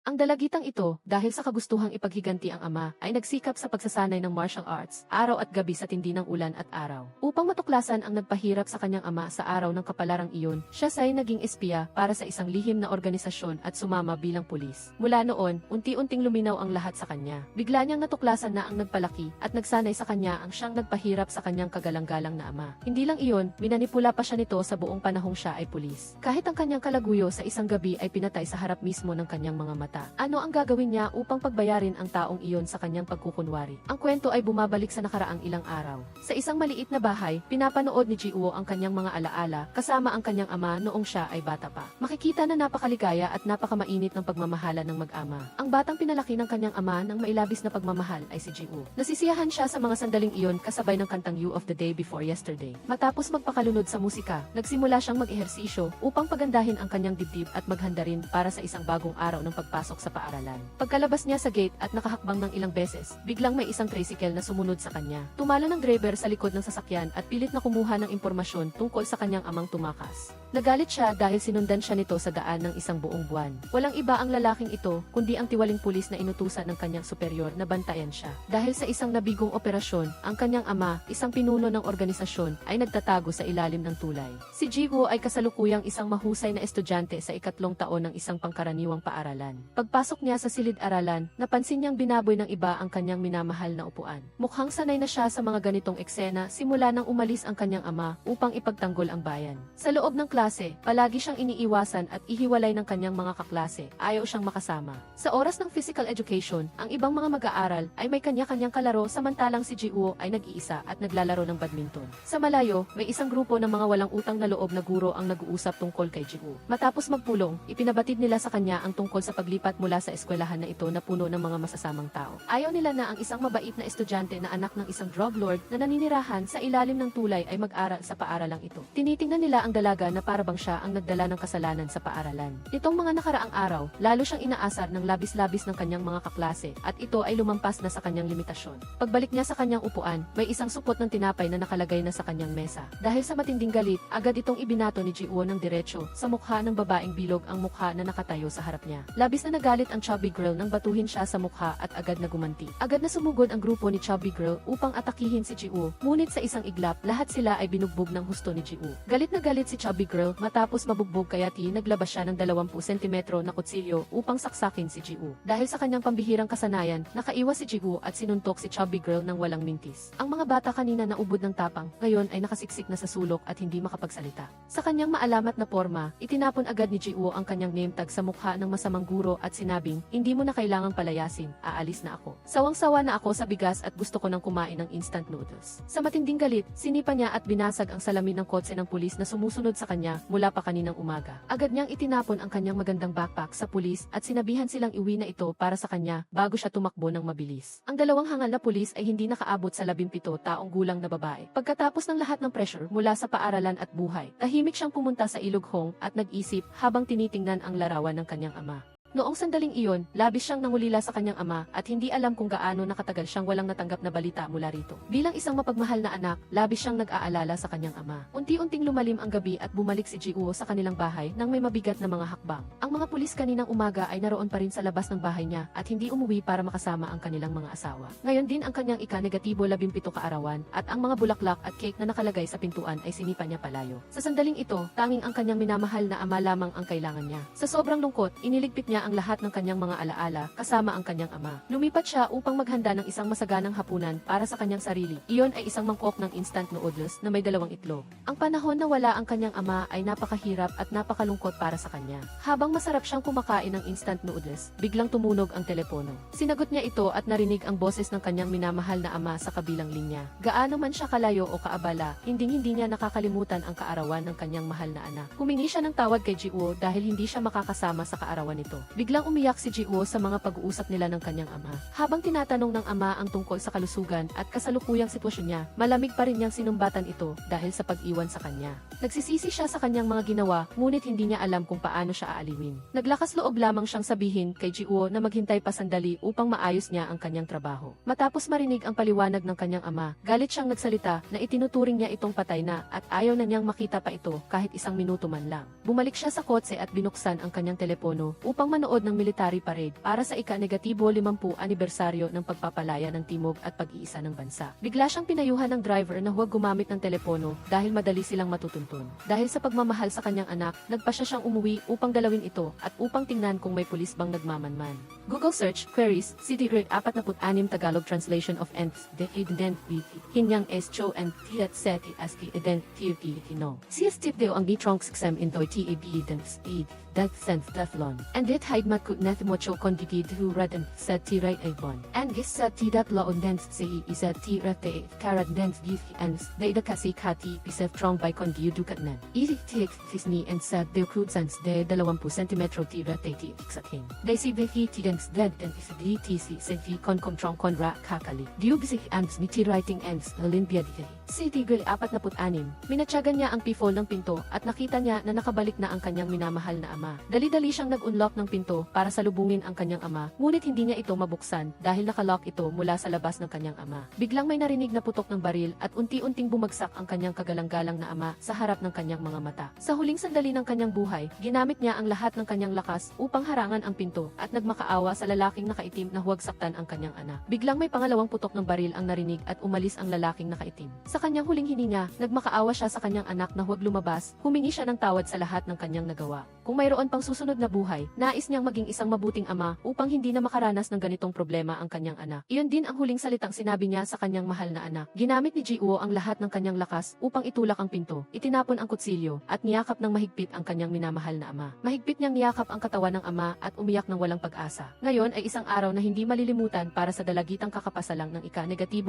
Ang dalagitang ito, dahil sa kagustuhang ipaghiganti ang ama, ay nagsikap sa pagsasanay ng martial arts, araw at gabi sa tindi ng ulan at araw. Upang matuklasan ang nagpahirap sa kanyang ama sa araw ng kapalarang iyon, siya ay naging espiya para sa isang lihim na organisasyon at sumama bilang pulis. Mula noon, unti-unting luminaw ang lahat sa kanya. Bigla niyang natuklasan na ang nagpalaki at nagsanay sa kanya ang siyang nagpahirap sa kanyang kagalang-galang na ama. Hindi lang iyon, minanipula pa siya nito sa buong panahong siya ay pulis. Kahit ang kanyang kalaguyo sa isang gabi ay pinatay sa harap mismo ng kanyang mga mata. Ano ang gagawin niya upang pagbayarin ang taong iyon sa kanyang pagkukunwari? Ang kwento ay bumabalik sa nakaraang ilang araw. Sa isang maliit na bahay, pinapanood ni Ji-woo ang kanyang mga alaala kasama ang kanyang ama noong siya ay bata pa. Makikita na napakaligaya at napakamainit ng pagmamahala ng mag-ama. Ang batang pinalaki ng kanyang ama ng mailabis na pagmamahal ay si Ji-woo. Nasisiyahan siya sa mga sandaling iyon kasabay ng kantang You of the Day Before Yesterday. Matapos magpakalunod sa musika, nagsimula siyang mag-ehersisyo upang pagandahin ang kanyang dibdib at maghanda rin para sa isang bagong araw ng pagpasok sa paaralan. Pagkalabas niya sa gate at nakahakbang ng ilang beses, biglang may isang tricycle na sumunod sa kanya. Tumalo ng driver sa likod ng sasakyan at pilit na kumuha ng impormasyon tungkol sa kanyang amang tumakas. Nagalit siya dahil sinundan siya nito sa daan ng isang buong buwan. Walang iba ang lalaking ito, kundi ang tiwaling pulis na inutusan ng kanyang superior na bantayan siya. Dahil sa isang nabigong operasyon, ang kanyang ama, isang pinuno ng organisasyon, ay nagtatago sa ilalim ng tulay. Si Ji-woo ay kasalukuyang isang mahusay na estudyante sa ikatlong taon ng isang pangkaraniwang paaralan. Pagpasok niya sa silid-aralan, napansin niyang binaboy ng iba ang kanyang minamahal na upuan. Mukhang sanay na siya sa mga ganitong eksena simula nang umalis ang kanyang ama upang ipagtanggol ang bayan. Sa loob ng klase, palagi siyang iniiwasan at ihiwalay ng kanyang mga kaklase. Ayaw siyang makasama. Sa oras ng physical education, ang ibang mga mag-aaral ay may kanya-kanyang kalaro samantalang si Ji-woo ay nag-iisa at naglalaro ng badminton. Sa malayo, may isang grupo ng mga walang utang na loob na guro ang nag-uusap tungkol kay Ji-woo. Matapos magpulong, ipinabatid nila sa kanya ang tungkol sa paglipat mula sa eskwelahan na ito na puno ng mga masasamang tao. Ayaw nila na ang isang mabait na estudyante na anak ng isang drug lord na naninirahan sa ilalim ng tulay ay mag-aral sa paaralang ito. Tinitingnan nila ang dalaga na parabang siya ang nagdala ng kasalanan sa paaralan. Nitong mga nakaraang araw, lalo siyang inaasar ng labis-labis ng kanyang mga kaklase at ito ay lumampas na sa kanyang limitasyon. Pagbalik niya sa kanyang upuan, may isang supot ng tinapay na nakalagay na sa kanyang mesa. Dahil sa matinding galit, agad itong ibinato ni Ji-woo ng diretso sa mukha ng babaeng bilog ang mukha na nakatayo sa harap niya. Labis na nagalit ang chubby girl nang batuhin siya sa mukha at agad na gumanti. Agad na sumugod ang grupo ni chubby girl upang atakihin si Ji-woo, ngunit sa isang iglap, lahat sila ay binugbog ng husto ni Ji-woo. Galit na galit si chubby girl matapos mabugbog kaya't naglabas siya ng 20 sentimetro na kutsilyo upang saksakin si Ji-woo. Dahil sa kanyang pambihirang kasanayan, nakaiwas si Ji-woo at sinuntok si chubby girl ng walang mintis. Ang mga bata kanina na ubod ng tapang, ngayon ay nakasiksik na sa sulok at hindi makapagsalita. Sa kanyang maalamat na forma, itinapon agad ni Ji-woo ang kanyang name tag sa mukha ng masamang guro at sinabing, hindi mo na kailangang palayasin, aalis na ako. Sawang-sawa na ako sa bigas at gusto ko nang kumain ng instant noodles. Sa matinding galit, sinipa niya at binasag ang salamin ng kotse ng pulis na sumusunod sa kanya mula pa kaninang umaga. Agad niyang itinapon ang kanyang magandang backpack sa pulis at sinabihan silang iwi na ito para sa kanya bago siya tumakbo ng mabilis. Ang dalawang hangal na pulis ay hindi nakaabot sa 17 taong gulang na babae. Pagkatapos ng lahat ng pressure mula sa paaralan at buhay, tahimik siyang pumunta sa Ilog Hong at nag-isip habang tinitingnan ang larawan ng kanyang ama. Noong sandaling iyon, labis siyang nangulila sa kanyang ama at hindi alam kung gaano nakatagal siyang walang natanggap na balita mula rito. Bilang isang mapagmahal na anak, labis siyang nag-aalala sa kanyang ama. Unti-unting lumalim ang gabi at bumalik si Ji-woo sa kanilang bahay nang may mabigat na mga hakbang. Ang mga pulis kaninang umaga ay naroon pa rin sa labas ng bahay niya at hindi umuwi para makasama ang kanilang mga asawa. Ngayon din ang kanyang ika-negatibo 17 kaarawan at ang mga bulaklak at cake na nakalagay sa pintuan ay sinipa niya palayo. Sa sandaling ito, tanging ang kanyang minamahal na ama lamang ang kailangan niya. Sa sobrang lungkot, iniligpit niya ang lahat ng kanyang mga alaala kasama ang kanyang ama. Lumipat siya upang maghanda ng isang masaganang hapunan para sa kanyang sarili. Iyon ay isang mangkok ng instant noodles na may 2 itlog. Ang panahon na wala ang kanyang ama ay napakahirap at napakalungkot para sa kanya. Habang masarap siyang kumakain ng instant noodles, biglang tumunog ang telepono. Sinagot niya ito at narinig ang boses ng kanyang minamahal na ama sa kabilang linya. Gaano man siya kalayo o kaabala, hindi niya nakakalimutan ang kaarawan ng kanyang mahal na anak. Humingi siya ng tawad kay Ji-woo dahil hindi siya makakasama sa kaarawan nito. Biglang umiyak si Ji-woo sa mga pag-uusap nila ng kanyang ama. Habang tinatanong ng ama ang tungkol sa kalusugan at kasalukuyang sitwasyon niya, malamig pa rin niyang sinumbatan ito dahil sa pag-iwan sa kanya. Nagsisisi siya sa kanyang mga ginawa, ngunit hindi niya alam kung paano siya aaliwin. Naglakas loob lamang siyang sabihin kay Ji-woo na maghintay pa sandali upang maayos niya ang kanyang trabaho. Matapos marinig ang paliwanag ng kanyang ama, galit siyang nagsalita na itinuturing niya itong patay na at ayaw na niyang makita pa ito kahit isang minuto man lang. Bumalik siya sa kotse at binuksan ang kanyang telepono upang manood ng military parade para sa ika-50 anibersaryo ng pagpapalaya ng timog at pag-iisa ng bansa. Bigla siyang pinayuhan ng driver na huwag gumamit ng telepono dahil madali silang matutuntun. Dahil sa pagmamahal sa kanyang anak, nagpasya siyang umuwi upang dalawin ito at upang tingnan kung may pulis bang nagmamanman. Google search queries City Grade 46 Tagalog translation of ends the identity hinyang escho and tiat seti aski identity no. Si Steve Deo ang gitrunks exam into TAB speed that sense Teflon. And it hide makut nethmocho kondigid who redden set tiray avon. And gis set tidat laon dens si isa tirate karat dens gif ends they the kasi kati pisef trong by kondiudukat nan. Iti tik fisni and set Deo kudsans de 20 cm tirate ti fixakin. They si behi tidens dead and is DTC sefi kon trong konra kakali. Diu bisik ends ni writing ends Olympiad Si Tigre 46, minatyagan niya ang pifol ng pinto at nakita niya na nakabalik na ang kanyang minamahal na ama. Dali-dali siyang nag-unlock ng pinto para salubungin ang kanyang ama, ngunit hindi niya ito mabuksan dahil nakalock ito mula sa labas ng kanyang ama. Biglang may narinig na putok ng baril at unti-unting bumagsak ang kanyang kagalang-galang na ama sa harap ng kanyang mga mata. Sa huling sandali ng kanyang buhay, ginamit niya ang lahat ng kanyang lakas upang harangan ang pinto at nagmakaawa sa lalaking nakaitim na huwag saktan ang kanyang anak. Biglang may pangalawang putok ng baril ang narinig at umalis ang lalaking nakaitim. Sa kanyang huling hininga, nagmakaawa siya sa kanyang anak na huwag lumabas, humingi siya ng tawad sa lahat ng kanyang nagawa. Kung mayroon pang susunod na buhay, nais niyang maging isang mabuting ama upang hindi na makaranas ng ganitong problema ang kanyang anak. Iyon din ang huling salitang sinabi niya sa kanyang mahal na anak. Ginamit ni Ji-woo ang lahat ng kanyang lakas upang itulak ang pinto, itinapon ang kutsilyo, at niyakap ng mahigpit ang kanyang minamahal na ama. Mahigpit niyang niyakap ang katawan ng ama at umiyak ng walang pag-asa. Ngayon ay isang araw na hindi malilimutan para sa dalagitang kakapasalang ng ika-18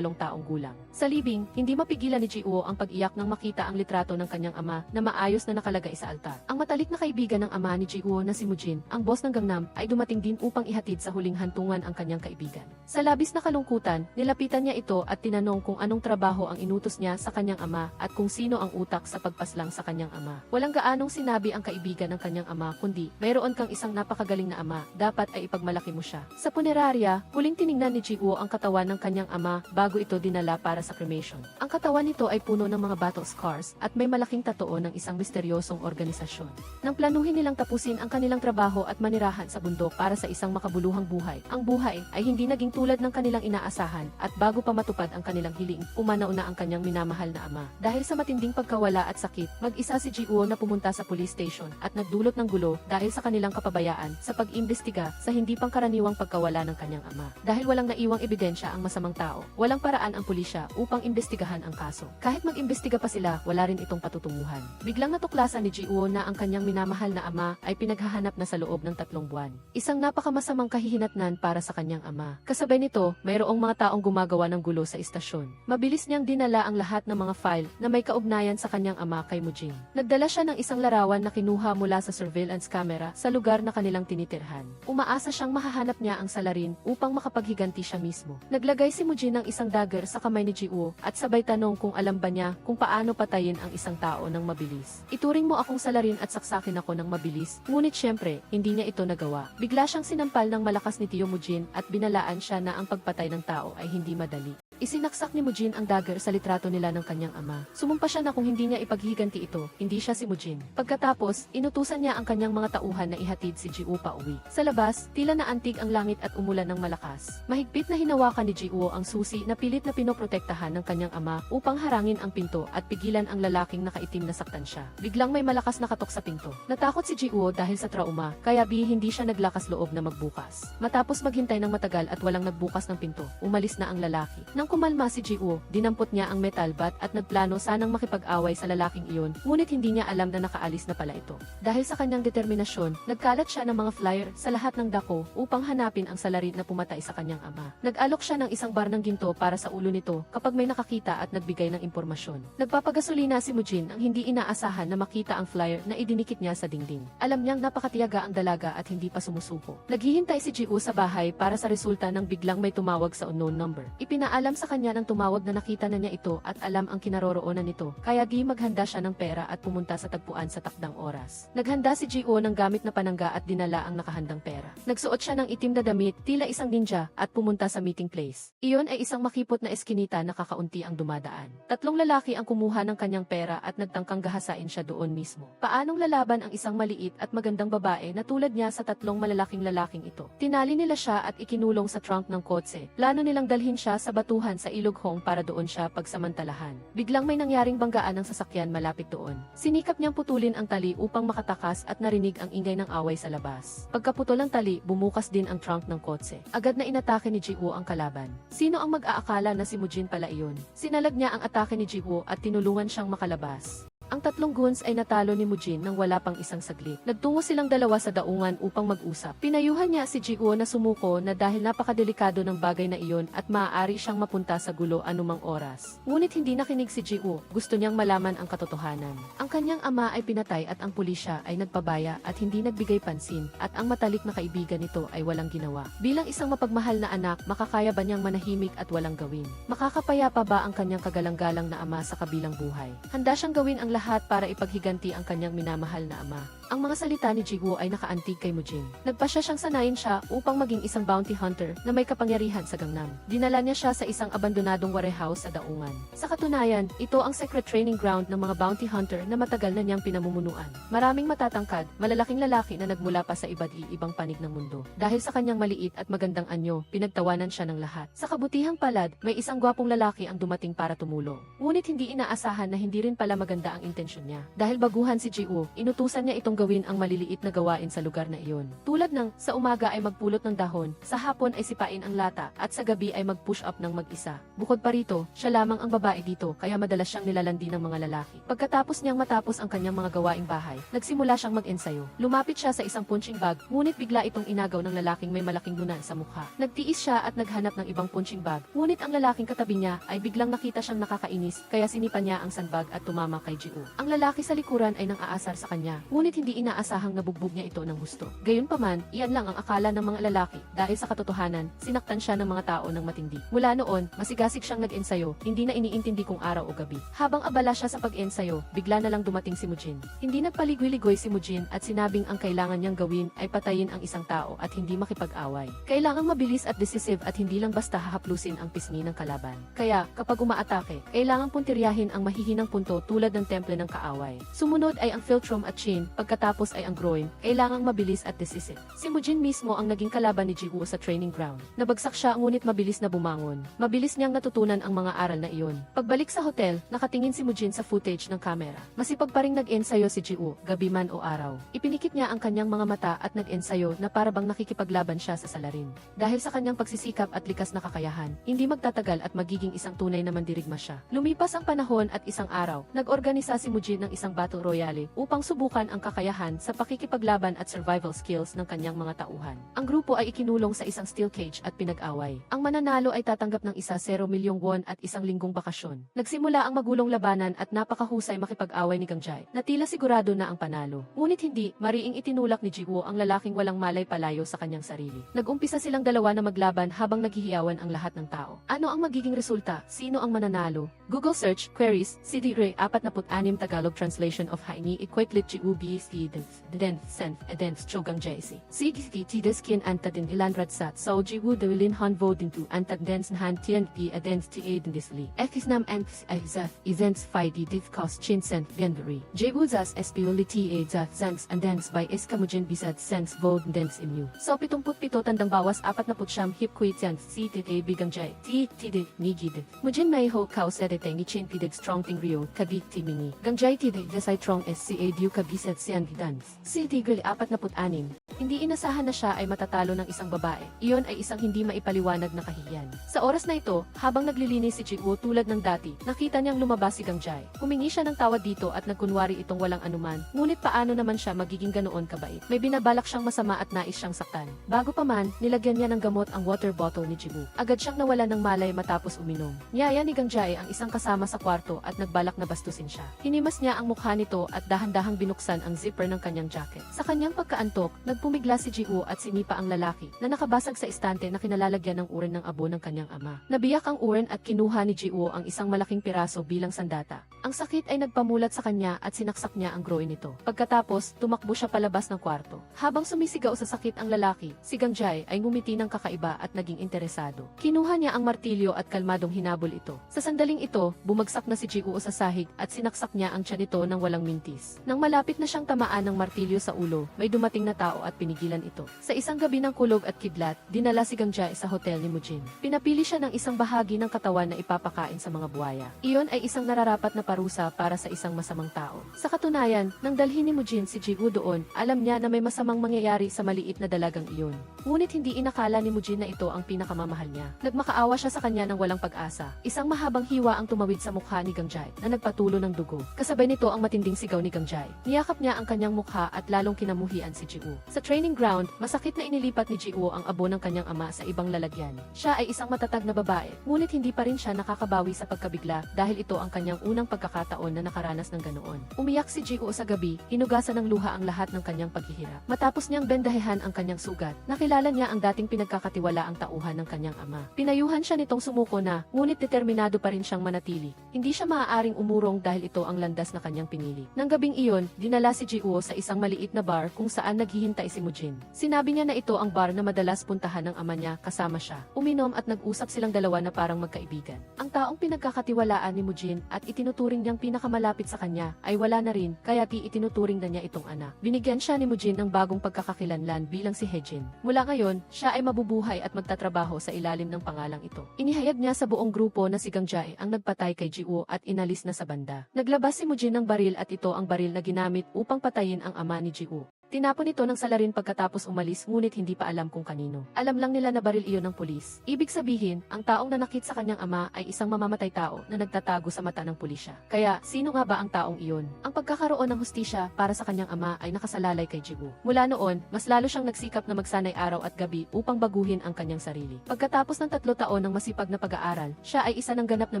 taong gulang. Sa libing, hindi mapigilan ni Ji-woo ang pag-iyak nang makita ang litrato ng kanyang ama na maayos na nakalagay sa altar. Ang matalik na kaibigan ng ama ni Ji-woo na si Mujin, ang boss ng Gangnam, ay dumating din upang ihatid sa huling hantungan ang kanyang kaibigan. Sa labis na kalungkutan, nilapitan niya ito at tinanong kung anong trabaho ang inutos niya sa kanyang ama at kung sino ang utak sa pagpaslang sa kanyang ama. Walang gaanong sinabi ang kaibigan ng kanyang ama kundi, mayroon kang isang napakagaling na ama, dapat ay ipagmalaki mo siya. Sa punerarya, huling tiningnan ni Ji-woo ang katawan ng kanyang ama bago ito dinala para sa cremation. Ang katawan nito ay puno ng mga battle scars at may malaking tatoo ng isang misteryosong organisasyon. Nang planuhin nilang tapusin ang kanilang trabaho at manirahan sa bundok para sa isang makabuluhang buhay, ang buhay ay hindi naging tulad ng kanilang inaasahan at bago pa matupad ang kanilang hiling, pumanaw na ang kanyang minamahal na ama. Dahil sa matinding pagkawala at sakit, mag-isa si Ji-woo na pumunta sa police station at nagdulot ng gulo dahil sa kanilang kapabayaan sa pag-imbestiga sa hindi pangkaraniwang pagkawala ng kanyang ama. Dahil walang naiwang ebidensya ang masamang tao, walang paraan ang pulisya upang imbestigahan ang kaso. Kahit mag-imbestiga pa sila, wala rin itong patutunguhan. Biglang natuklasan ni Ji-woo na ang kanyang minamahal na ama ay pinaghahanap na sa loob ng 3 buwan. Isang napakamasamang kahihinatnan para sa kanyang ama. Kasabay nito, mayroong mga taong gumagawa ng gulo sa istasyon. Mabilis niyang dinala ang lahat ng mga file na may kaugnayan sa kanyang ama kay Mujin. Nagdala siya ng isang larawan na kinuha mula sa surveillance camera sa lugar na kanilang tinitirhan. Umaasa siyang mahahanap niya ang salarin upang makapaghiganti siya mismo. Naglagay si Mujin ng isang dagger sa kamay ni Ji-woo at sabay tanong kung alam ba niya kung paano patayin ang isang tao ng mabilis. Ituring mo akong salarin at saksakin ako ng mabilis, ngunit syempre, hindi niya ito nagawa. Bigla siyang sinampal ng malakas ni Tio Mujin at binalaan siya na ang pagpatay ng tao ay hindi madali. Isinaksak ni Mujin ang dagger sa litrato nila ng kanyang ama. Sumumpa siya na kung hindi niya ipaghiganti ito, hindi siya si Mujin. Pagkatapos, inutusan niya ang kanyang mga tauhan na ihatid si Ji-woo pa uwi. Sa labas, tila naantig ang langit at umulan ng malakas. Mahigpit na hinawakan ni Ji-woo ang susi na pilit na pinoprotektahan ng kanyang ama upang harangin ang pinto at pigilan ang lalaking nakaitim na saktan siya. Biglang may malakas na katok sa pinto. Natakot si Ji-woo dahil sa trauma, kaya hindi siya naglakas loob na magbukas. Matapos maghintay ng matagal at walang nagbukas ng pinto, umalis na ang lalaki. Nang kumalma si Ji-woo, dinampot niya ang metal bat at nagplano sanang makipag-away sa lalaking iyon, ngunit hindi niya alam na nakaalis na pala ito. Dahil sa kanyang determinasyon, nagkalat siya ng mga flyer sa lahat ng dako upang hanapin ang salarin na pumatay sa kanyang ama. Nag-alok siya ng isang bar ng ginto para sa ulo nito kapag may nakakita at nagbigay ng impormasyon. Nagpapagasolina si Mujin ang hindi inaasahan na makita ang flyer na idinikit niya sa dingding. Alam niyang napakatiyaga ang dalaga at hindi pa sumusuko. Naghihintay si Ji-woo sa bahay para sa resulta ng biglang may tumawag sa unknown number. Ipinaalam sa kanya nang tumawag na nakita na niya ito at alam ang kinaroroonan nito, kaya maghanda siya ng pera at pumunta sa tagpuan sa takdang oras. Naghanda si Ji-woo ng gamit na panangga at dinala ang nakahandang pera. Nagsuot siya ng itim na damit, tila isang ninja, at pumunta sa meeting place. Iyon ay isang makipot na eskinita na kakaunti ang dumadaan. Tatlong lalaki ang kumuha ng kanyang pera at nagtangkang gahasain siya doon mismo. Paanong lalaban ang isang maliit at magandang babae na tulad niya sa tatlong malalaking lalaking ito? Tinali nila siya at ikinulong sa trunk ng kotse. Plano nilang dalhin siya sa batuhan sa Ilog Hong para doon siya pagsamantalahan. Biglang may nangyaring banggaan ng sasakyan malapit doon. Sinikap niyang putulin ang tali upang makatakas at narinig ang ingay ng away sa labas. Pagkaputol ng tali, bumukas din ang trunk ng kotse. Agad na inatake ni Ji-woo ang kalaban. Sino ang mag-aakala na si Mujin pala iyon? Sinalag niya ang atake ni Ji-woo at tinulungan siyang makalabas. Ang tatlong goons ay natalo ni Mujin nang wala pang isang saglit. Nagtungo silang dalawa sa daungan upang mag-usap. Pinayuhan niya si Ji-woo na sumuko na dahil napakadelikado ng bagay na iyon at maaari siyang mapunta sa gulo anumang oras. Ngunit hindi nakinig si Ji-woo. Gusto niyang malaman ang katotohanan. Ang kanyang ama ay pinatay at ang pulisya ay nagpabaya at hindi nagbigay pansin at ang matalik na kaibigan nito ay walang ginawa. Bilang isang mapagmahal na anak, makakaya ba niyang manahimik at walang gawin? Makakapayapa ba ang kanyang kagalang-galang na ama sa kabilang buhay? Handa siyang gawin ang lahat para ipaghiganti ang kanyang minamahal na ama. Ang mga salita ni Ji-woo ay nakaantig kay Mujin. Nagpasya siyang sanayin siya upang maging isang bounty hunter na may kapangyarihan sa Gangnam. Dinala niya siya sa isang abandonadong warehouse sa daungan. Sa katunayan, ito ang secret training ground ng mga bounty hunter na matagal na niyang pinamumunuan. Maraming matatangkad, malalaking lalaki na nagmula pa sa iba't ibang panig ng mundo. Dahil sa kanyang maliit at magandang anyo, pinagtawanan siya ng lahat. Sa kabutihang palad, may isang gwapong lalaki ang dumating para tumulong. Ngunit hindi inaasahan na hindi rin pala maganda ang intensyon niya. Dahil baguhan si Ji-woo, inutusan niya itong gawin ang maliliit na gawain sa lugar na iyon. Tulad ng, sa umaga ay magpulot ng dahon, sa hapon ay sipain ang lata, at sa gabi ay mag-push up ng mag-isa. Bukod pa rito, siya lamang ang babae dito, kaya madalas siyang nilalandi ng mga lalaki. Pagkatapos niyang matapos ang kanyang mga gawaing bahay, nagsimula siyang mag-ensayo. Lumapit siya sa isang punching bag, ngunit bigla itong inagaw ng lalaking may malaking lunan sa mukha. Nagtiis siya at naghanap ng ibang punching bag, ngunit ang lalaking katabi niya ay biglang nakita siyang nakakainis, kaya sinipa niya ang sandbag at tumama kay Ji-woo. Ang lalaki sa likuran ay nang-aasar sa kanya, ngunit hindi inaasahang nabugbog niya ito ng gusto. Gayunpaman, iyan lang ang akala ng mga lalaki, dahil sa katotohanan, sinaktan siya ng mga tao ng matindi. Mula noon, masigasig siyang nag-ensayo, hindi na iniintindi kung araw o gabi. Habang abala siya sa pag-ensayo, bigla na lang dumating si Mujin. Hindi nagpaligoy-ligoy si Mujin at sinabing ang kailangan niyang gawin ay patayin ang isang tao at hindi makipag-away. Kailangang mabilis at decisive at hindi lang basta hahaplusin ang pisngi ng kalaban. Kaya, kapag umaatake, kailangang puntiryahin ang mahihinang punto tulad ng temple ng kaaway. Sumunod ay ang philtrum at chin, pagkatapos ay ang groin, kailangang mabilis at decisive. Si Mujin mismo ang naging kalaban ni Ji-woo sa training ground. Nabagsak siya ngunit mabilis na bumangon. Mabilis niyang natutunan ang mga aral na iyon. Pagbalik sa hotel, nakatingin si Mujin sa footage ng kamera. Masipag pa ring nag-ensayo si Ji-woo, gabi man o araw. Ipinikit niya ang kanyang mga mata at nag-ensayo na parabang nakikipaglaban siya sa salarin. Dahil sa kanyang pagsisikap at likas na kakayahan, hindi magtatagal at magiging isang tunay na mandirigma siya. Lumipas ang panahon at isang araw, nag-organisa si Mujin ng isang battle royale upang subukan ang kakayahan sa pakikipaglaban at survival skills ng kanyang mga tauhan. Ang grupo ay ikinulong sa isang steel cage at pinag-away. Ang mananalo ay tatanggap ng 1 milyong won at 1 linggong bakasyon. Nagsimula ang magulong labanan at napakahusay makipag-away ni Gangjai, na tila sigurado na ang panalo. Ngunit hindi, mariing itinulak ni Ji-woo ang lalaking walang malay palayo sa kanyang sarili. Nag-umpisa silang dalawa na maglaban habang naghihiyawan ang lahat ng tao. Ano ang magiging resulta? Sino ang mananalo? Google search, queries, CD-Ray 46 Tagalog translation of Haini Equatlit Ji-woo BC Den Sen Edens Chogang JC. Sigiti Tideskin Antadin Ilanratsat So Ji-woo de Wilin Han Vodin to Antad Dens Han Tien P Edens T Aden Disli. Ekisnam Anps Izaf Izens Fidi Div Cost Chin Sen Gendry. Ji-woo Zas Espioliti Zaf Zanks and Dens by Eskamujin Bisat Sense Voden Dens Imu. So 77 tandang bawas 49 hip kuitian si Tite Bigang Jai T Tide Nigid. Mujin May Ho Kao Sedete ni Chin Pidig Strong Ting Rio Kabik Timini. Gangjai Tide Desai Trong SCA Diu Kabisat Sian Vidans. Si Tigre 46. Hindi inasahan na siya ay matatalo ng isang babae. Iyon ay isang hindi maipaliwanag na kahihiyan. Sa oras na ito, habang naglilinis si Ji-woo tulad ng dati, nakita niyang lumabas si Gangjai. Humingi siya ng tawad dito at nagkunwari itong walang anuman. Ngunit paano naman siya magiging ganoon kabait? May binabalak siyang masama at nais siyang saktan. Bago pa man, nilagyan niya ng gamot ang water bottle ni Ji-woo. Agad siyang nawala ng malay matapos uminom. Niyaya ni Gangjai ang isang kasama sa kwarto at nagbalak na bastusin siya. Hinimas niya ang mukha nito at dahan-dahang binuksan ang zip zipper ng kanyang jacket. Sa kanyang pagkaantok, nagpumigla si Ji-woo at sinipa ang lalaki na nakabasag sa istante na kinalalagyan ng uren ng abo ng kanyang ama. Nabiyak ang uren at kinuha ni Ji-woo ang isang malaking piraso bilang sandata. Ang sakit ay nagpamulat sa kanya at sinaksak niya ang groin nito. Pagkatapos, tumakbo siya palabas ng kwarto. Habang sumisigaw sa sakit ang lalaki, si Gangjay ay ngumiti ng kakaiba at naging interesado. Kinuha niya ang martilyo at kalmadong hinabol ito. Sa sandaling ito, bumagsak na si Ji-woo sa sahig at sinaksak niya ang tiyan nito ng walang mintis. Nang malapit na siyang tamaan ng martilyo sa ulo, may dumating na tao at pinigilan ito. Sa isang gabi ng kulog at kidlat, dinala si Gangjay sa hotel ni Mujin. Pinapili siya ng isang bahagi ng katawan na ipapakain sa mga buwaya. Iyon ay isang nararapat na parusa para sa isang masamang tao. Sa katunayan, nang dalhin ni Mujin si Ji-woo doon, alam niya na may masamang mangyayari sa maliit na dalagang iyon. Ngunit hindi inakala ni Mujin na ito ang pinakamamahal niya. Nagmakaawa siya sa kanya ng walang pag-asa. Isang mahabang hiwa ang tumawid sa mukha ni Gangjay na nagpatulo ng dugo. Kasabay nito ang matinding sigaw ni Gangjay. Niyakap niya ang kanyang mukha at lalong kinamuhian si Ji-woo. Sa training ground, masakit na inilipat ni Ji-woo ang abo ng kanyang ama sa ibang lalagyan. Siya ay isang matatag na babae, ngunit hindi pa rin siya nakakabawi sa pagkabigla dahil ito ang kanyang unang pagkakataon na nakaranas ng ganoon. Umiyak si Ji-woo sa gabi, hinugasan ng luha ang lahat ng kanyang paghihirap. Matapos niyang bendahehan ang kanyang sugat, nakilala niya ang dating pinagkakatiwalaang tauhan ng kanyang ama. Pinayuhan siya nitong sumuko na, ngunit determinado pa rin siyang manatili. Hindi siya maaaring umurong dahil ito ang landas na kanyang pinili. Nang gabing iyon, dinala si Ji-woo sa isang maliit na bar kung saan naghihintay si Mujin. Sinabi niya na ito ang bar na madalas puntahan ng ama niya kasama siya. Uminom at nag-usap silang dalawa na parang magkaibigan. Ang taong pinagkakatiwalaan ni Mujin at itinuturing niyang pinakamalapit sa kanya ay wala na rin, kaya itinuturing na niya itong anak. Binigyan siya ni Mujin ng bagong pagkakakilanlan bilang si Hejin. Mula ngayon, siya ay mabubuhay at magtatrabaho sa ilalim ng pangalang ito. Inihayag niya sa buong grupo na si Gangjay ang nagpatay kay Ji-woo at inalis na sa banda. Naglabas si Mujin ng baril at ito ang baril na ginamit upang patayin ang ama ni Ji-woo. Tinapon ito ng salarin pagkatapos umalis ngunit hindi pa alam kung kanino. Alam lang nila na baril iyon ng pulis. Ibig sabihin, ang taong nanakit sa kanyang ama ay isang mamamatay tao na nagtatago sa mata ng pulisya. Kaya, sino nga ba ang taong iyon? Ang pagkakaroon ng hustisya para sa kanyang ama ay nakasalalay kay Ji-woo. Mula noon, mas lalo siyang nagsikap na magsanay araw at gabi upang baguhin ang kanyang sarili. Pagkatapos ng 3 taon ng masipag na pag-aaral, siya ay isa ng ganap na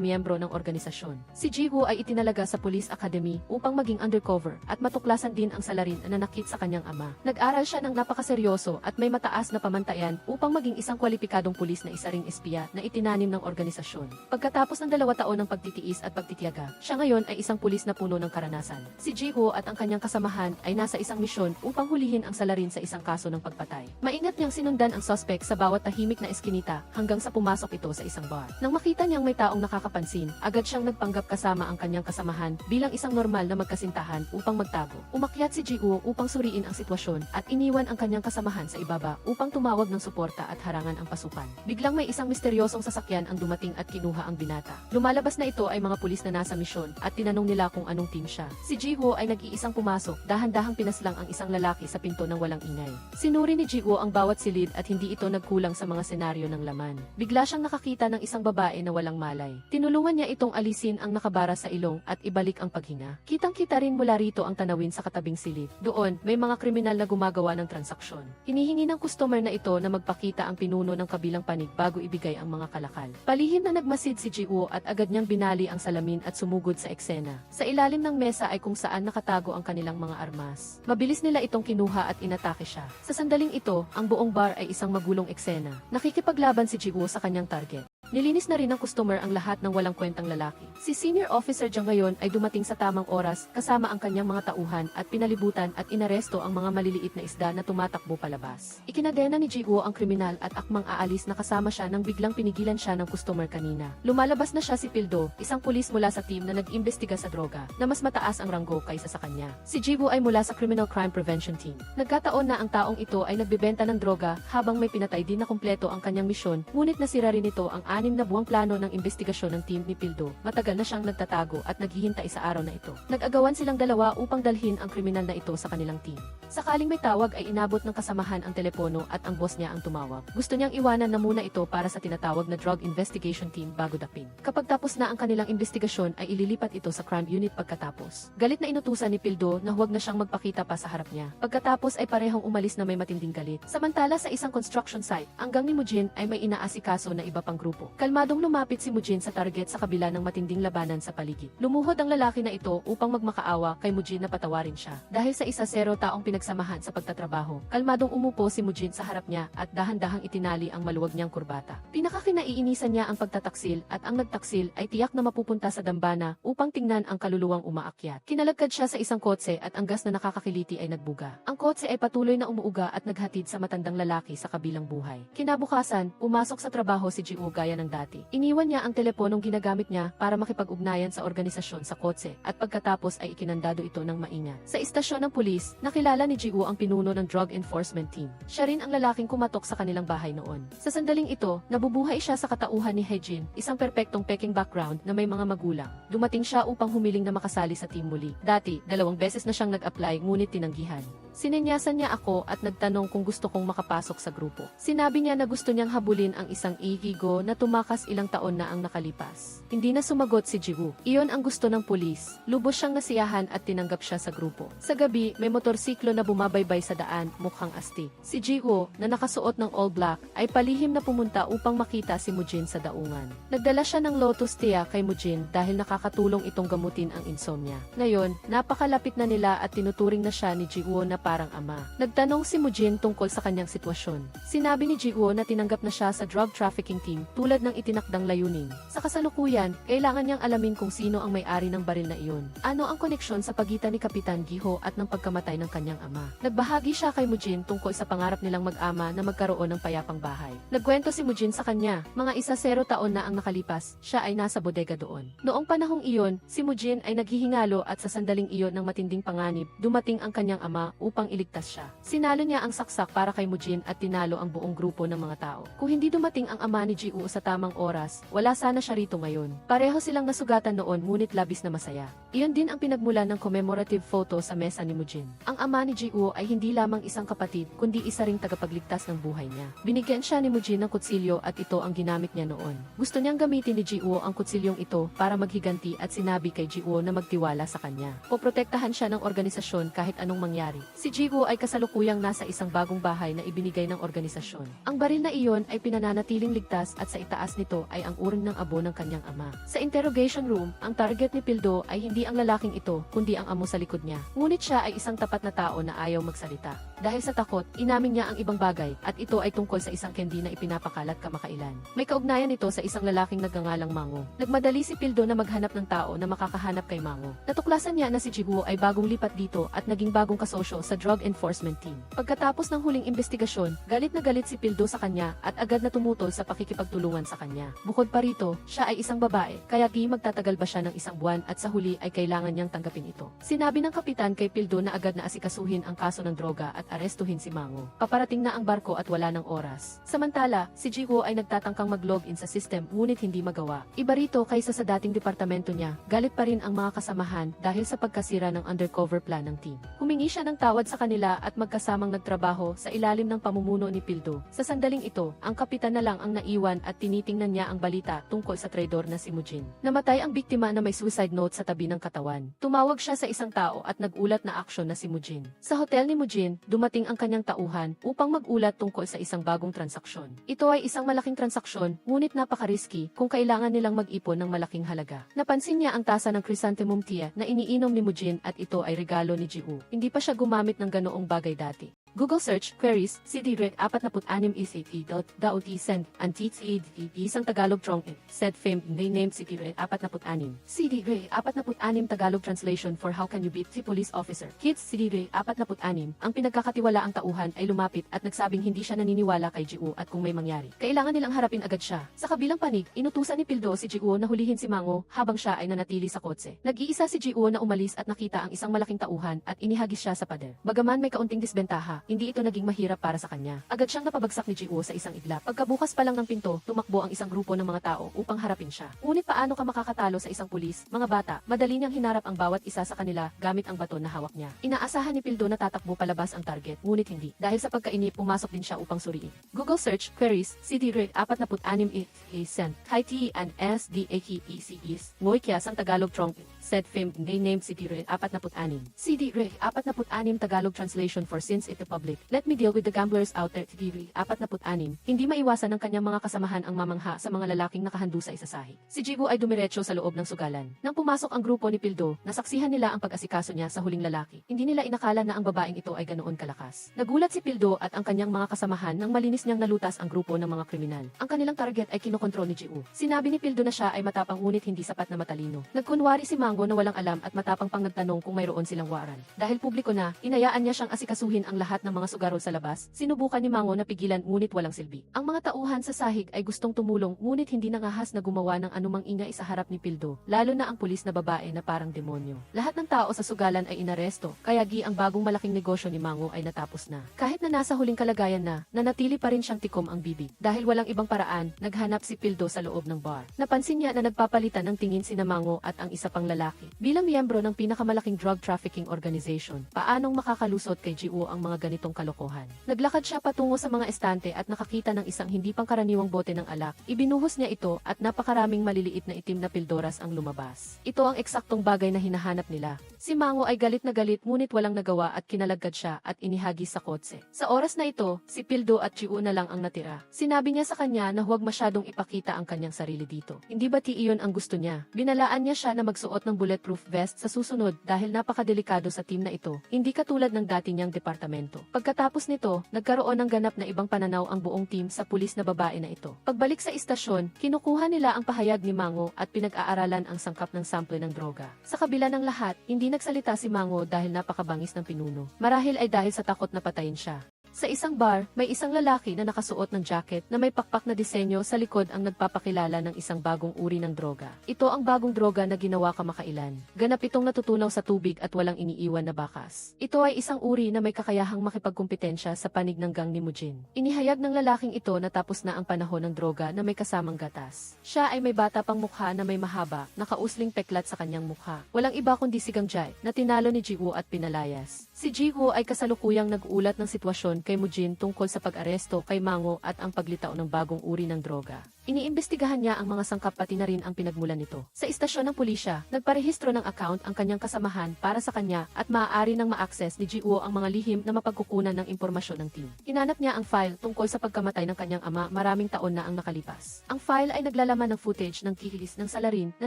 miyembro ng organisasyon. Si Ji-woo ay itinalaga sa Police Academy upang maging undercover at matuklasan din ang salarin na nanakit sa kanyang ama. Nag-aral siya ng napakaseryoso at may mataas na pamantayan upang maging isang kwalipikadong pulis na isa ring espiya na itinanim ng organisasyon. Pagkatapos ng 2 taon ng pagtitiis at pagtitiyaga, siya ngayon ay isang pulis na puno ng karanasan. Si Ji-woo at ang kanyang kasamahan ay nasa isang misyon upang hulihin ang salarin sa isang kaso ng pagpatay. Maingat niyang sinundan ang suspect sa bawat tahimik na eskinita hanggang sa pumasok ito sa isang bar. Nang makita niyang may taong nakakapansin, agad siyang nagpanggap kasama ang kanyang kasamahan bilang isang normal na magkasintahan upang magtago. Umakyat si Ji-woo upang suriin ang sitwasyon at iniwan ang kanyang kasamahan sa ibaba upang tumawag ng suporta at harangan ang pasukan. Biglang may isang misteryosong sasakyan ang dumating at kinuha ang binata. Lumalabas na ito ay mga pulis na nasa misyon at tinanong nila kung anong team siya. Si Ji-woo ay nag-iisang pumasok, dahan-dahang pinaslang ang isang lalaki sa pinto ng walang ingay. Sinuri ni Ji-woo ang bawat silid at hindi ito nagkulang sa mga senaryo ng laman. Bigla siyang nakakita ng isang babae na walang malay. Tinulungan niya itong alisin ang nakabara sa ilong at ibalik ang paghinga. Kitang-kita rin mula rito ang tanawin sa katabing silid. Doon, may mga kriminal na gumagawa ng transaksyon. Hinihingi ng customer na ito na magpakita ang pinuno ng kabilang panig bago ibigay ang mga kalakal. Palihim na nagmasid si Ji-woo at agad niyang binali ang salamin at sumugod sa eksena. Sa ilalim ng mesa ay kung saan nakatago ang kanilang mga armas. Mabilis nila itong kinuha at inatake siya. Sa sandaling ito, ang buong bar ay isang magulong eksena. Nakikipaglaban si Ji-woo sa kanyang target. Nilinis na rin ng customer ang lahat ng walang kwentang lalaki. Si Senior Officer Jang ngayon ay dumating sa tamang oras kasama ang kanyang mga tauhan at pinalibutan at inaresto ang mga maliliit na isda na tumatakbo palabas. Ikinadena ni Ji-woo ang kriminal at akmang aalis na kasama siya nang biglang pinigilan siya ng customer kanina. Lumalabas na siya si Pildo, isang pulis mula sa team na nag-imbestiga sa droga, na mas mataas ang ranggo kaysa sa kanya. Si Ji-woo ay mula sa Criminal Crime Prevention Team. Nagkataon na ang taong ito ay nagbebenta ng droga habang may pinatay din na kumpleto ang kanyang misyon, ngunit nasira rin ito ang 6 na buwang plano ng investigasyon ng team ni Pildo. Matagal na siyang nagtatago at naghihintay sa araw na ito. Nag-agawan silang dalawa upang dalhin ang kriminal na ito sa kanilang team. Sakaling may tawag ay inabot ng kasamahan ang telepono at ang boss niya ang tumawag. Gusto niyang iwanan na muna ito para sa tinatawag na Drug Investigation Team bago dapin. Kapag tapos na ang kanilang investigasyon ay ililipat ito sa crime unit pagkatapos. Galit na inutusan ni Pildo na huwag na siyang magpakita pa sa harap niya. Pagkatapos ay parehong umalis na may matinding galit. Samantala sa isang construction site, ang gang ni Mujin ay may inaasikaso na iba pang grupo grupo. Kalmadong lumapit si Mujin sa target sa kabila ng matinding labanan sa paligid. Lumuhod ang lalaki na ito upang magmakaawa kay Mujin na patawarin siya. Dahil sa 1-0 taong pinagsamahan sa pagtatrabaho, kalmadong umupo si Mujin sa harap niya at dahan-dahang itinali ang maluwag niyang kurbata. Pinakakinaiinisan niya ang pagtataksil at ang nagtaksil ay tiyak na mapupunta sa dambana upang tingnan ang kaluluwang umaakyat. Kinalagkad siya sa isang kotse at ang gas na nakakakiliti ay nagbuga. Ang kotse ay patuloy na umuuga at naghatid sa matandang lalaki sa kabilang buhay. Kinabukasan, pumasok sa trabaho si Jiwoo gaya ng dati. Iniwan niya ang teleponong ginagamit niya para makipag-ugnayan sa organisasyon sa kotse at pagkatapos ay ikinandado ito ng maingat. Sa istasyon ng pulis, nakilala ni Jiwoo ang pinuno ng Drug Enforcement Team. Siya rin ang lalaking kumatok sa kanilang bahay noon. Sa sandaling ito, nabubuhay siya sa katauhan ni Haejin, isang perpektong peking background na may mga magulang. Dumating siya upang humiling na makasali sa team muli. Dati, 2 beses na siyang nag-apply ngunit tinanggihan. Sinenyasan niya ako at nagtanong kung gusto kong makapasok sa grupo. Sinabi niya na gusto niyang habulin ang isang ihigo na tumakas ilang taon na ang nakalipas. Hindi na sumagot si Jiwoo. Iyon ang gusto ng pulis. Lubos siyang nasiyahan at tinanggap siya sa grupo. Sa gabi, may motorsiklo na bumabaybay sa daan, mukhang astig. Si Jiwoo, na nakasuot ng all black, ay palihim na pumunta upang makita si Mujin sa daungan. Nagdala siya ng lotus tea kay Mujin dahil nakakatulong itong gamutin ang insomnia. Ngayon, napakalapit na nila at tinuturing na siya ni Jiwoo na parang ama. Nagtanong si Mujin tungkol sa kanyang sitwasyon. Sinabi ni Jiwoo na tinanggap na siya sa drug trafficking team tulad ng itinakdang layunin. Sa kasalukuyan, kailangan niyang alamin kung sino ang may-ari ng baril na iyon. Ano ang koneksyon sa pagitan ni Kapitan Giho at ng pagkamatay ng kanyang ama. Nagbahagi siya kay Mujin tungkol sa pangarap nilang mag-ama na magkaroon ng payapang bahay. Nagkwento si Mujin sa kanya, mga 1-0 taon na ang nakalipas, siya ay nasa bodega doon. Noong panahong iyon, si Mujin ay naghihingalo at sa sandaling iyon ng matinding panganib, dumating ang kanyang ama upang iligtas siya. Sinalo niya ang saksak para kay Mujin at tinalo ang buong grupo ng mga tao. Kung hindi dumating ang ama ni Jiwoo sa tamang oras, wala sana siya rito ngayon. Pareho silang nasugatan noon ngunit labis na masaya. Iyon din ang pinagmulan ng commemorative photo sa mesa ni Mujin. Ang ama ni Jiwoo ay hindi lamang isang kapatid, kundi isa ring tagapagligtas ng buhay niya. Binigyan siya ni Mujin ng kutsilyo at ito ang ginamit niya noon. Gusto niyang gamitin ni Jiwoo ang kutsilyong ito para maghiganti at sinabi kay Jiwoo na magtiwala sa kanya. Poprotektahan siya ng organisasyon kahit anong mangyari. Si Jiwoo ay kasalukuyang nasa isang bagong bahay na ibinigay ng organisasyon. Ang baril na iyon ay pinananatiling ligtas at sa itaas nito ay ang uring ng abo ng kanyang ama. Sa interrogation room, ang target ni Pildo ay hindi ang lalaking ito, kundi ang amo sa likod niya. Ngunit siya ay isang tapat na tao na ayaw magsalita. Dahil sa takot, inamin niya ang ibang bagay at ito ay tungkol sa isang candy na ipinapakalat kamakailan. May kaugnayan ito sa isang lalaking nagngangalang Mango. Nagmadali si Pildo na maghanap ng tao na makakahanap kay Mango. Natuklasan niya na si Jiwoo ay bagong lipat dito at naging bagong kasosyo sa Drug Enforcement Team. Pagkatapos ng huling investigasyon, galit na galit si Pildo sa kanya at agad na tumutol sa pakikipagtulungan sa kanya. Bukod pa rito, siya ay isang babae, kaya di magtatagal ba siya ng 1 buwan at sa huli ay kailangan niyang tanggapin ito. Sinabi ng kapitan kay Pildo na agad na asikasuhin ang kaso ng droga at arestuhin si Mango. Paparating na ang barko at wala ng oras. Samantala, si Jiwoo ay nagtatangkang mag-login sa system ngunit hindi magawa. Iba rito kaysa sa dating departamento niya, galit pa rin ang mga kasamahan dahil sa pagkasira ng undercover plan ng team. Humingi siya ng tawad sa kanila at magkasamang nagtrabaho sa ilalim ng pamumuno ni Pildo. Sa sandaling ito, ang kapitan na lang ang naiwan at tinitingnan niya ang balita tungkol sa traidor na si Mujin. Namatay ang biktima na may suicide note sa tabi ng katawan. Tumawag siya sa isang tao at nagulat na aksyon na si Mujin. Sa hotel ni Mujin, dumating ang kanyang tauhan upang magulat tungkol sa isang bagong transaksyon. Ito ay isang malaking transaksyon, ngunit napaka-risky kung kailangan nilang mag-ipon ng malaking halaga. Napansin niya ang tasa ng chrysanthemum tea na iniinom ni Mujin at ito ay regalo ni Jiwoo. Hindi pa siya gumamit ng ganoong bagay dati. Google search, queries, CD-REC 46 ECT.DAOT send, anti-CD, isang Tagalog trong, said fame, named CD-REC 46. CD-REC 46 Tagalog translation for how can you beat the police officer. Kids CD-REC 46, ang pinagkakatiwalaang tauhan ay lumapit at nagsabing hindi siya naniniwala kay Jiwoo at kung may mangyari. Kailangan nilang harapin agad siya. Sa kabilang panig, inutusan ni Pildo si Jiwoo na hulihin si Mango habang siya ay nanatili sa kotse. Nag-iisa si Jiwoo na umalis at nakita ang isang malaking tauhan at inihagis siya sa pader. Bagaman may kaunting disbentaha, hindi ito naging mahirap para sa kanya. Agad siyang napabagsak ni Jiwoo sa isang iglap. Pagkabukas pa lang ng pinto, tumakbo ang isang grupo ng mga tao upang harapin siya. Ngunit paano ka makakatalo sa isang pulis, mga bata? Madali niyang hinarap ang bawat isa sa kanila gamit ang baton na hawak niya. Inaasahan ni Pildo na tatakbo palabas ang target, ngunit hindi. Dahil sa pagkainip, pumasok din siya upang suriin. Google search, queries, CD-REC 46 send, Hi T and SDAKECES, Ngoy Kya sang Tagalog trong, said film they named CD Re 46. CD Re 46 Tagalog translation for since it the public. Let me deal with the gamblers out there. CD Re 46. Hindi maiwasan ng kanyang mga kasamahan ang mamangha sa mga lalaking nakahando sa isasahi. Si Jiwoo ay dumiretso sa loob ng sugalan. Nang pumasok ang grupo ni Pildo, nasaksihan nila ang pag-asikaso niya sa huling lalaki. Hindi nila inakala na ang babaeng ito ay ganoon kalakas. Nagulat si Pildo at ang kanyang mga kasamahan nang malinis niyang nalutas ang grupo ng mga kriminal. Ang kanilang target ay kinokontrol ni Jiwoo. Sinabi ni Pildo na siya ay matapang ngunit hindi sapat na matalino. Nagkunwari si Mango na walang alam at matapang pang nagtanong kung mayroon silang waran. Dahil publiko na, inayaan niya siyang asikasuhin ang lahat ng mga sugarol sa labas. Sinubukan ni Mango na pigilan ngunit walang silbi. Ang mga tauhan sa sahig ay gustong tumulong ngunit hindi nangahas na gumawa ng anumang ingay sa harap ni Pildo, lalo na ang pulis na babae na parang demonyo. Lahat ng tao sa sugalan ay inaresto, kaya ang bagong malaking negosyo ni Mango ay natapos na. Kahit na nasa huling kalagayan na, nanatili pa rin siyang tikom ang bibig. Dahil walang ibang paraan, naghanap si Pildo sa loob ng bar. Napansin niya na nagpapalitan ng tingin sina Mango at ang isa pang lalaki. Bilang miyembro ng pinakamalaking drug trafficking organization, paanong makakalusot kay Jiwoo ang mga ganitong kalokohan? Naglakad siya patungo sa mga estante at nakakita ng isang hindi pangkaraniwang bote ng alak. Ibinuhos niya ito at napakaraming maliliit na itim na pildoras ang lumabas. Ito ang eksaktong bagay na hinahanap nila. Si Mango ay galit na galit ngunit walang nagawa at kinalagad siya at inihagis sa kotse. Sa oras na ito, si Pildo at Jiwoo na lang ang natira. Sinabi niya sa kanya na huwag masyadong ipakita ang kanyang sarili dito. Hindi ba iyon ang gusto niya? Binalaan niya siya na magsuot ng bulletproof vest sa susunod dahil napakadelikado sa team na ito. Hindi katulad ng dati niyang departamento. Pagkatapos nito, nagkaroon ng ganap na ibang pananaw ang buong team sa pulis na babae na ito. Pagbalik sa istasyon, kinukuha nila ang pahayag ni Mango at pinag-aaralan ang sangkap ng sample ng droga. Sa kabila ng lahat, hindi nagsalita si Mango dahil napakabangis ng pinuno. Marahil ay dahil sa takot na patayin siya. Sa isang bar, may isang lalaki na nakasuot ng jacket na may pakpak na disenyo sa likod ang nagpapakilala ng isang bagong uri ng droga. Ito ang bagong droga na ginawa kamakailan. Ganap itong natutunaw sa tubig at walang iniiwan na bakas. Ito ay isang uri na may kakayahang makipagkumpetensya sa panig ng gang ni Mujin. Inihayag ng lalaking ito na tapos na ang panahon ng droga na may kasamang gatas. Siya ay may bata pang mukha na may mahaba, nakausling peklat sa kanyang mukha. Walang iba kundi si Gangjay, na tinalo ni Jiwoo at pinalayas. Si Jiwoo ay kasalukuyang nag-ulat ng sitwasyon kay Mujin tungkol sa pag-aresto kay Mango at ang paglitaw ng bagong uri ng droga. Iniimbestigahan niya ang mga sangkap pati na rin ang pinagmulan nito. Sa istasyon ng pulisya, nagparehistro ng account ang kanyang kasamahan para sa kanya at maaari nang ma-access ni Jiwoo ang mga lihim na mapagkukunan ng impormasyon ng team. Hinanap niya ang file tungkol sa pagkamatay ng kanyang ama maraming taon na ang nakalipas. Ang file ay naglalaman ng footage ng kikilis ng salarin na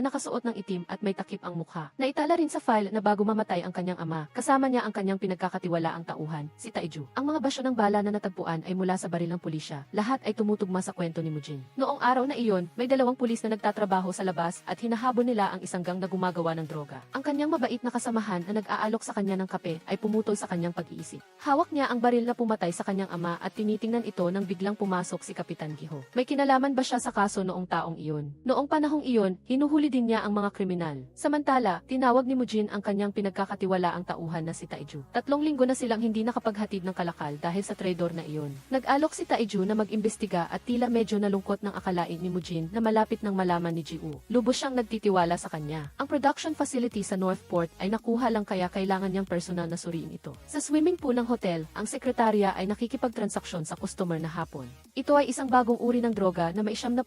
nakasuot ng itim at may takip ang mukha. Naitala rin sa file na bago mamatay ang kanyang ama, kasama niya ang kanyang pinagkakatiwalaang tauhan, si Taiju. Ang mga basyo ng bala na natagpuan ay mula sa baril ng pulisya. Lahat ay tumutugma sa kwento ni Mujin. Noong araw na iyon, may dalawang pulis na nagtatrabaho sa labas at hinahabol nila ang isang gang na gumagawa ng droga. Ang kanyang mabait na kasamahan na nag-aalok sa kanya ng kape ay pumutol sa kanyang pag-iisip. Hawak niya ang baril na pumatay sa kanyang ama at tinitingnan ito nang biglang pumasok si Kapitan Giho. May kinalaman ba siya sa kaso noong taong iyon? Noong panahong iyon, hinuhuli din niya ang mga kriminal. Samantala, tinawag ni Mujin ang kanyang pinagkakatiwalaang tauhan na si Taiju. 3 linggo na silang hindi nakapaghatid ng kalakal dahil sa traidor na iyon. Nag-alok si Taiju na mag-imbestiga at tila medyo nalungkot ng akalain ni Mujin na malapit nang malaman ni Jiwoo. Lubos siyang nagtitiwala sa kanya. Ang production facility sa Northport ay nakuha lang kaya kailangan niyang personal na suriin ito. Sa swimming pool ng hotel, ang sekretarya ay nakikipagtransaksyon sa customer na hapon. Ito ay isang bagong uri ng droga na may 79%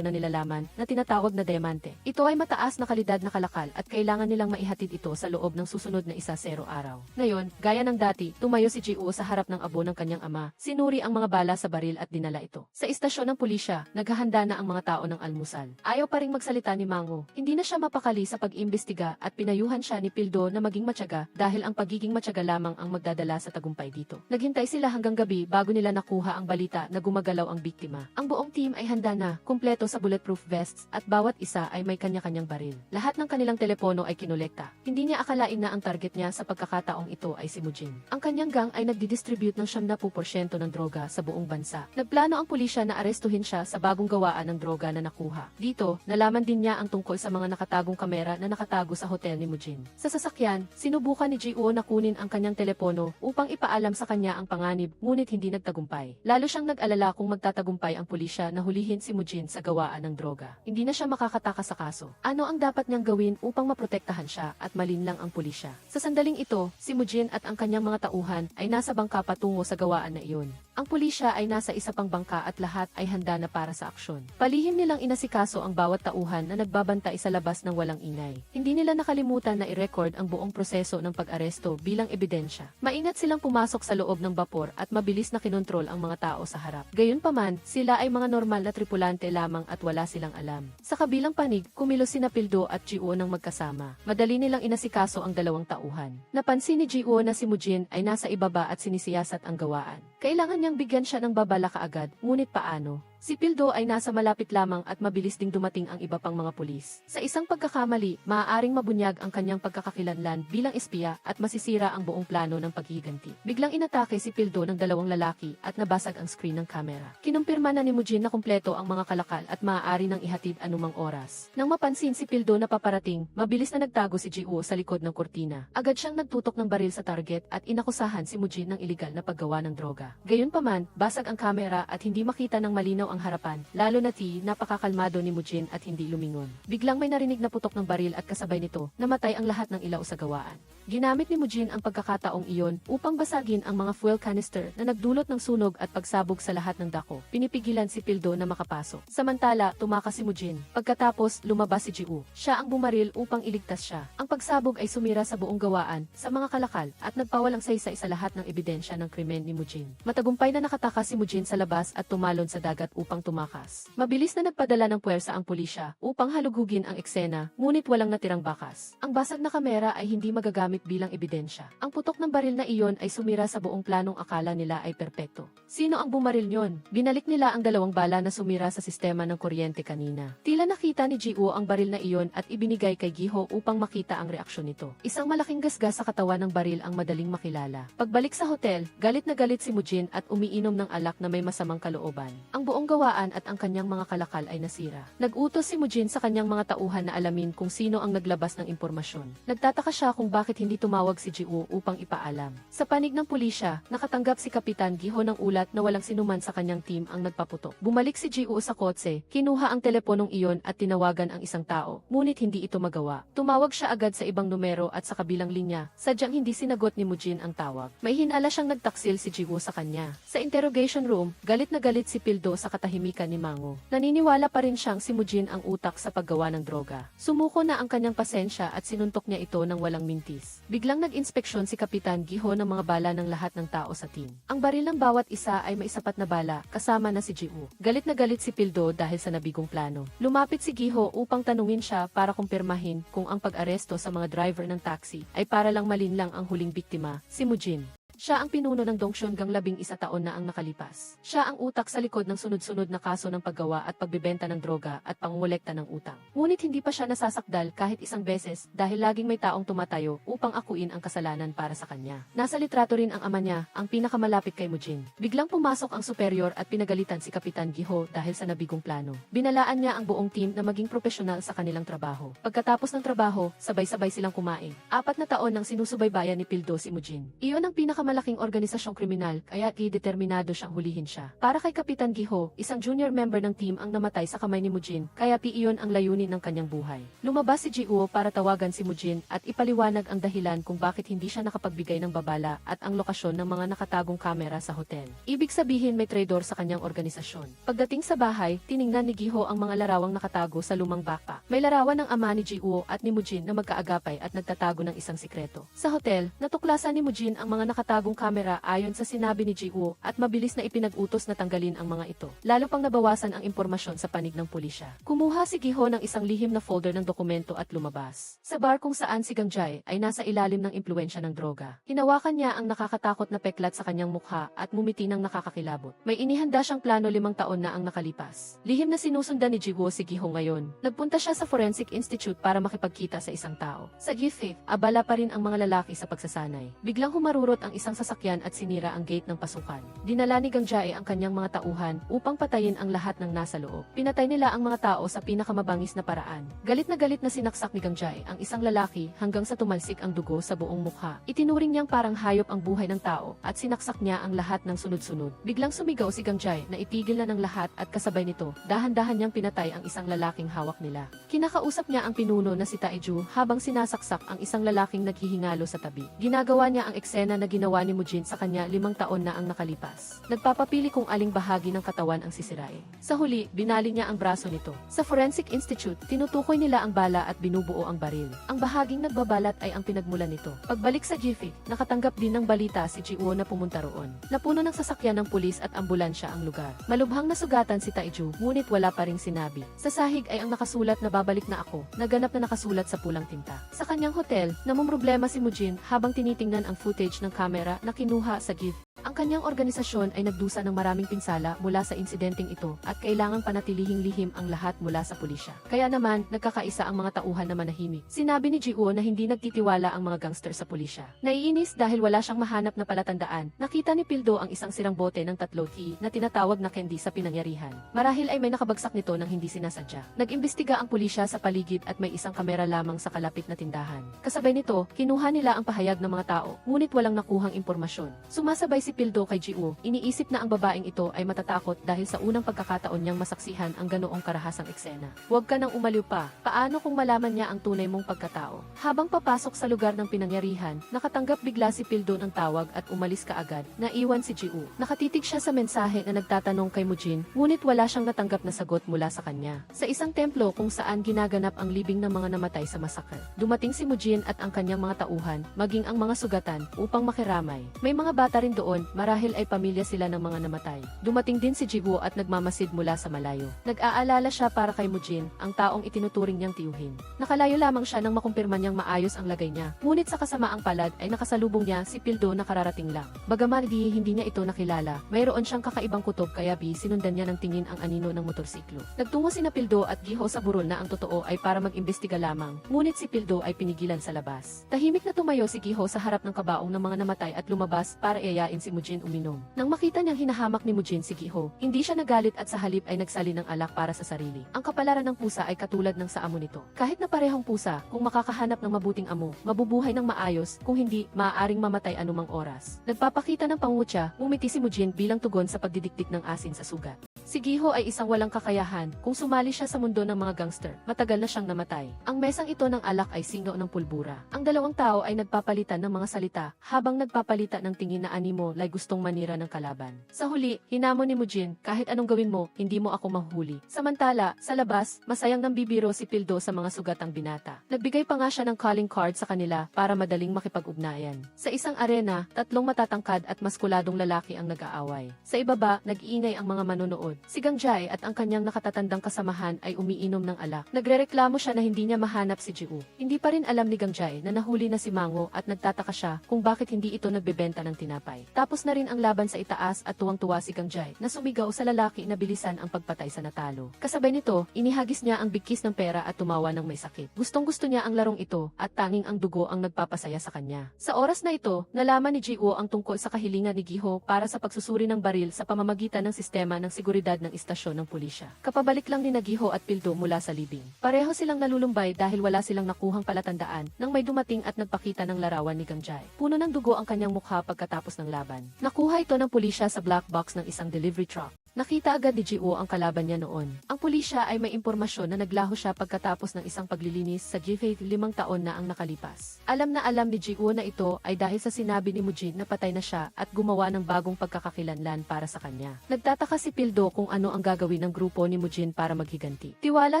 na nilalaman na tinatawag na diamante. Ito ay mataas na kalidad na kalakal at kailangan nilang maihatid ito sa loob ng susunod na 10 araw. Ngayon, gaya ng dati, tumayo si Jiwoo sa harap ng abo ng kanyang ama, sinuri ang mga bala sa baril at dinala ito. Sa istasyon ng pulisya, naghahanda na ang mga tao ng almusal. Ayaw pa ring magsalita ni Mango. Hindi na siya mapakali sa pag-imbestiga at pinayuhan siya ni Pildo na maging matyaga dahil ang pagiging matyaga lamang ang magdadala sa tagumpay dito. Naghintay sila hanggang gabi bago nila nakuha ang balita na gumagalaw ang biktima. Ang buong team ay handa na, kumpleto sa bulletproof vests at bawat isa ay may kanya-kanyang baril. Lahat ng kanilang telepono ay kinolekta. Hindi niya akalain na ang target niya sa pagkakataong ito ay si Mujin. Ang kanyang gang ay nagdidistribute ng 70% ng droga sa buong bansa. Nagplano ang pulisya na arestuhin siya sa bagong gawaan ng droga na nakuha. Dito, nalaman din niya ang tungkol sa mga nakatagong kamera na nakatago sa hotel ni Mujin. Sa sasakyan, sinubukan ni Jiwoo na kunin ang kanyang telepono upang ipaalam sa kanya ang panganib, ngunit hindi nagtagumpay. Lalo siyang nag-alala kung magtatagumpay ang pulisya na hulihin si Mujin sa gawaan ng droga. Hindi na siya makakatakas sa kaso. Ano ang dapat niyang gawin upang maprotektahan siya at malinlang ang pulisya? Sa sandaling ito, si Mujin at ang kanyang mga tauhan ay nasa bangka patungo sa gawaan na iyon. Ang pulisya ay nasa isa pang bangka at lahat ay handa na para sa aksyon. Palihim nilang inasikaso ang bawat tauhan na nagbabantay sa labas ng walang ingay. Hindi nila nakalimutan na i-record ang buong proseso ng pag-aresto bilang ebidensya. Maingat silang pumasok sa loob ng bapor at mabilis na kinontrol ang mga tao sa harap. Gayunpaman, sila ay mga normal na tripulante lamang at wala silang alam. Sa kabilang panig, kumilos sina Pildo at Ji-woo nang magkasama. Madali nilang inasikaso ang dalawang tauhan. Napansin ni Ji-woo na si Mujin ay nasa ibaba at sinisiyasat ang gawaan. Kailangan niyang bigyan siya ng babala kaagad, ngunit paano? Si Pildo ay nasa malapit lamang at mabilis ding dumating ang iba pang mga pulis. Sa isang pagkakamali, maaaring mabunyag ang kanyang pagkakakilanlan bilang espiya at masisira ang buong plano ng paghiganti. Biglang inatake si Pildo ng dalawang lalaki at nabasag ang screen ng kamera. Kinumpirma na ni Mujin na kumpleto ang mga kalakal at maaari nang ihatid anumang oras. Nang mapansin si Pildo na paparating, mabilis na nagtago si Ji-woo sa likod ng kurtina. Agad siyang nagtutok ng baril sa target at inakusahan si Mujin ng iligal na paggawa ng droga. Gayunpaman, basag ang kamera at hindi makita ng malinaw ang harapan, lalo na napakakalmado ni Mujin at hindi lumingon. Biglang may narinig na putok ng baril at kasabay nito, namatay ang lahat ng ilaw sa gawaan. Ginamit ni Mujin ang pagkakataong iyon upang basagin ang mga fuel canister na nagdulot ng sunog at pagsabog sa lahat ng dako. Pinipigilan si Pildo na makapasok. Samantala, tumakas si Mujin. Pagkatapos, lumabas si Ji-woo. Siya ang bumaril upang iligtas siya. Ang pagsabog ay sumira sa buong gawaan, sa mga kalakal, at nagpawalang saysay sa lahat ng ebidensya ng krimen ni Mujin. Matagumpay na nakatakas si Mujin sa labas at tumalon sa dagat upang tumakas. Mabilis na nagpadala ng puwersa ang pulisya upang halugugin ang eksena, ngunit walang natirang bakas. Ang basag na kamera ay hindi magagamit bilang ebidensya. Ang putok ng baril na iyon ay sumira sa buong planong akala nila ay perpekto. Sino ang bumaril niyon? Binalik nila ang dalawang bala na sumira sa sistema ng kuryente kanina. Tila nakita ni Ji-woo ang baril na iyon at ibinigay kay Gi-ho upang makita ang reaksyon nito. Isang malaking gasgas sa katawan ng baril ang madaling makilala. Pagbalik sa hotel, galit na galit si Mujin at umiinom ng alak na may masamang kalooban. Ang buong gawaan at ang kanyang mga kalakal ay nasira. Nag-utos si Mujin sa kanyang mga tauhan na alamin kung sino ang naglabas ng impormasyon. Nagtataka siya kung bakit hindi tumawag si Ji-woo upang ipaalam. Sa panig ng pulisya, nakatanggap si Kapitan Gi-ho ng ulat na walang sinuman sa kanyang team ang nagpaputok. Bumalik si Ji-woo sa kotse, kinuha ang teleponong iyon at tinawagan ang isang tao, ngunit hindi ito magawa. Tumawag siya agad sa ibang numero at sa kabilang linya, sadyang hindi sinagot ni Mujin ang tawag. May hinala siyang nagtaksil si Ji-woo sa kanya. Sa interrogation room, galit na galit si Pildo sa katahimikan ni Mango. Naniniwala pa rin siyang si Mujin ang utak sa paggawa ng droga. Sumuko na ang kanyang pasensya at sinuntok niya ito ng walang mintis. Biglang nag-inspeksyon si Kapitan Gi-ho ng mga bala ng lahat ng tao sa team. Ang baril ng bawat isa ay may sapat na bala, kasama na si Ji-woo. Galit na galit si Pildo dahil sa nabigong plano. Lumapit si Gi-ho upang tanungin siya para kumpirmahin kung ang pag-aresto sa mga driver ng taxi ay para lang malinlang ang huling biktima, si Mujin. Siya ang pinuno ng Dongsion gang 11 taon na ang nakalipas. Siya ang utak sa likod ng sunod-sunod na kaso ng paggawa at pagbebenta ng droga at pangungulekta ng utang. Ngunit hindi pa siya nasasakdal kahit isang beses dahil laging may taong tumatayo upang akuin ang kasalanan para sa kanya. Nasa litrato rin ang ama niya, ang pinakamalapit kay Mujin. Biglang pumasok ang superior at pinagalitan si Kapitan Gi-ho dahil sa nabigong plano. Binalaan niya ang buong team na maging profesional sa kanilang trabaho. Pagkatapos ng trabaho, sabay-sabay silang kumain. 4 na taon nang sinusubaybayan ni Pildo si Mujin. Iyon ang malaking organisasyong kriminal kaya determinado siyang hulihin siya. Para kay Kapitan Gi-ho, isang junior member ng team ang namatay sa kamay ni Mujin, kaya iyon ang layunin ng kanyang buhay. Lumabas si Ji-woo para tawagan si Mujin at ipaliwanag ang dahilan kung bakit hindi siya nakapagbigay ng babala at ang lokasyon ng mga nakatagong kamera sa hotel. Ibig sabihin may traidor sa kanyang organisasyon. Pagdating sa bahay, tiningnan ni Gi-ho ang mga larawang nakatago sa lumang backpack. May larawan ng ama ni Ji-woo at ni Mujin na magkaagapay at nagtatago ng isang sikreto. Sa hotel, natuklasan ni Mujin ang mga nakatagong kamera ayon sa sinabi ni Ji-woo at mabilis na ipinag-utos na tanggalin ang mga ito. Lalo pang nabawasan ang impormasyon sa panig ng pulisya. Kumuha si Gi-ho ng isang lihim na folder ng dokumento at lumabas. Sa bar kung saan si Gang Jae ay nasa ilalim ng impluwensya ng droga. Hinawakan niya ang nakakatakot na peklat sa kanyang mukha at ngumiti ng nakakakilabot. May inihanda siyang plano 5 taon na ang nakalipas. Lihim na sinusundan ni Ji-woo si Gi-ho ngayon. Nagpunta siya sa Forensic Institute para makipagkita sa isang tao. Sa G5, abala pa rin ang mga lalaki sa pagsasanay. Biglang humarurot ang isang sasakyan at sinira ang gate ng pasukan. Dinala ni Gang Jae ang kanyang mga tauhan upang patayin ang lahat ng nasa loob. Pinatay nila ang mga tao sa pinakamabangis na paraan. Galit na sinaksak ni Gang Jae ang isang lalaki hanggang sa tumalsik ang dugo sa buong mukha. Itinuring niyang parang hayop ang buhay ng tao at sinaksak niya ang lahat ng sunod-sunod. Biglang sumigaw si Gang Jae na itigil na ng lahat at kasabay nito, dahan-dahan niyang pinatay ang isang lalaking hawak nila. Kinakausap niya ang pinuno na si Taeju habang sinasaksak ang isang lalaking naghihingalo sa tabi. Ginagawa niya ang eksena na ginawa ginawa ni Mujin sa kanya 5 taon na ang nakalipas. Nagpapapili kung aling bahagi ng katawan ang sisirain. Sa huli, binali niya ang braso nito. Sa Forensic Institute, tinutukoy nila ang bala at binubuo ang baril. Ang bahaging nagbabalat ay ang pinagmulan nito. Pagbalik sa Jiffy, nakatanggap din ng balita si Ji-woo na pumunta roon. Napuno ng sasakyan ng pulis at ambulansya ang lugar. Malubhang nasugatan si Taiju, ngunit wala pa ring sinabi. Sa sahig ay ang nakasulat na babalik na ako, naganap na nakasulat sa pulang tinta. Sa kanyang hotel, namumroblema si Mujin habang tinitingnan ang footage ng kamera na kinuha sa GIF. Ang kanyang organisasyon ay nagdusa ng maraming pinsala mula sa insidenteng ito at kailangang panatilihing lihim ang lahat mula sa pulisya. Kaya naman, nagkakaisa ang mga tauhan na manahimik. Sinabi ni Ji-woo na hindi nagtitiwala ang mga gangster sa pulisya. Naiinis dahil wala siyang mahanap na palatandaan. Nakita ni Pildo ang isang sirang bote ng 3T na tinatawag na candy sa pinangyarihan. Marahil ay may nakabagsak nito nang hindi sinasadya. Nag-imbestiga ang pulisya sa paligid at may isang kamera lamang sa kalapit na tindahan. Kasabay nito, kinuha nila ang pahayag ng mga tao, ngunit walang nakuhang impormasyon. Sumasabay si Pildo kay Ji-woo, iniisip na ang babaeng ito ay matatakot dahil sa unang pagkakataon niyang masaksihan ang ganoong karahasang eksena. Huwag ka nang umaliw pa, paano kung malaman niya ang tunay mong pagkatao? Habang papasok sa lugar ng pinangyarihan, nakatanggap bigla si Pildo ng tawag at umalis kaagad, naiwan si Ji-woo. Nakatitig siya sa mensahe na nagtatanong kay Mujin, ngunit wala siyang natanggap na sagot mula sa kanya. Sa isang templo kung saan ginaganap ang libing ng mga namatay sa masakal, dumating si Mujin at ang kanyang mga tauhan, maging ang mga sugatan, upang makiramay. May mga bata rin doon, marahil ay pamilya sila ng mga namatay. Dumating din si Ji-woo at nagmamasid mula sa malayo. Nag-aalala siya para kay Mujin, ang taong itinuturing niyang tiyuhin. Nakalayo lamang siya nang makumpirma niyang maayos ang lagay niya. Ngunit sa kasamaang palad ay nakasalubong niya si Pildo na kararating lang. Bagaman hindi niya ito nakilala, mayroon siyang kakaibang kutob kaya sinundan niya ng tingin ang anino ng motorsiklo. Nagtungo sina Pildo at Giho sa burol na ang totoo ay para mag-imbestiga lamang. Ngunit si Pildo ay pinigilan sa labas. Tahimik na tumayo si Giho sa harap ng kabaong ng mga namatay at lumabas para iayain si Mujin uminom. Nang makita niyang hinahamak ni Mujin si Giho, hindi siya nagalit at sa halip ay nagsali ng alak para sa sarili. Ang kapalaran ng pusa ay katulad ng sa amo nito. Kahit na parehong pusa, kung makakahanap ng mabuting amo, mabubuhay ng maayos, kung hindi, maaaring mamatay anumang oras. Nagpapakita ng pangutya, umiti si Mujin bilang tugon sa pagdidikdik ng asin sa sugat. Si Giho ay isang walang kakayahan, kung sumali siya sa mundo ng mga gangster, matagal na siyang namatay. Ang mesang ito ng alak ay singaw ng pulbura. Ang dalawang tao ay nagpapalitan ng mga salita, habang nagpapalitan ng tingin na animo lay gustong manira ng kalaban. Sa huli, hinamon ni Mujin, kahit anong gawin mo, hindi mo ako mahuhuli. Samantala, sa labas, masayang nambibiro si Pildo sa mga sugatang binata. Nagbigay pa nga siya ng calling card sa kanila para madaling makipag-ugnayan. Sa isang arena, 3 matatangkad at maskuladong lalaki ang nag-aaway. Sa ibaba, nag-iingay ang mga manonood. Si Gangjay at ang kanyang nakatatandang kasamahan ay umiinom ng alak. Nagrereklamo siya na hindi niya mahanap si Ji-woo. Hindi pa rin alam ni Gangjay na nahuli na si Mango at nagtataka siya kung bakit hindi ito nagbebenta ng tinapay. Tapos na rin ang laban sa itaas at tuwang-tuwa si Gangjay na sumigaw sa lalaki na bilisan ang pagpatay sa natalo. Kasabay nito, inihagis niya ang bigkis ng pera at tumawa ng may sakit. Gustong-gusto niya ang larong ito at tanging ang dugo ang nagpapasaya sa kanya. Sa oras na ito, nalaman ni Ji-woo ang tungkol sa kahilingan ni Giho para sa pagsusuri ng baril sa pamamagitan ng sistema ng seguridad ng istasyon ng pulisya. Kapabalik lang ni Giho at Pildo mula sa libing. Pareho silang nalulumbay dahil wala silang nakuhang palatandaan nang may dumating at nagpakita ng larawan ni Gangjay. Puno ng dugo ang kanyang mukha pagkatapos ng laban. Nakuha ito ng pulisya sa black box ng isang delivery truck. Nakita agad ni Ji-woo ang kalaban niya noon. Ang pulisya ay may impormasyon na naglaho siya pagkatapos ng isang paglilinis sa Jiffy 5 taon na ang nakalipas. Alam na alam ni Ji-woo na ito ay dahil sa sinabi ni Mujin na patay na siya at gumawa ng bagong pagkakakilanlan para sa kanya. Nagtataka si Pildo kung ano ang gagawin ng grupo ni Mujin para maghiganti. Tiwala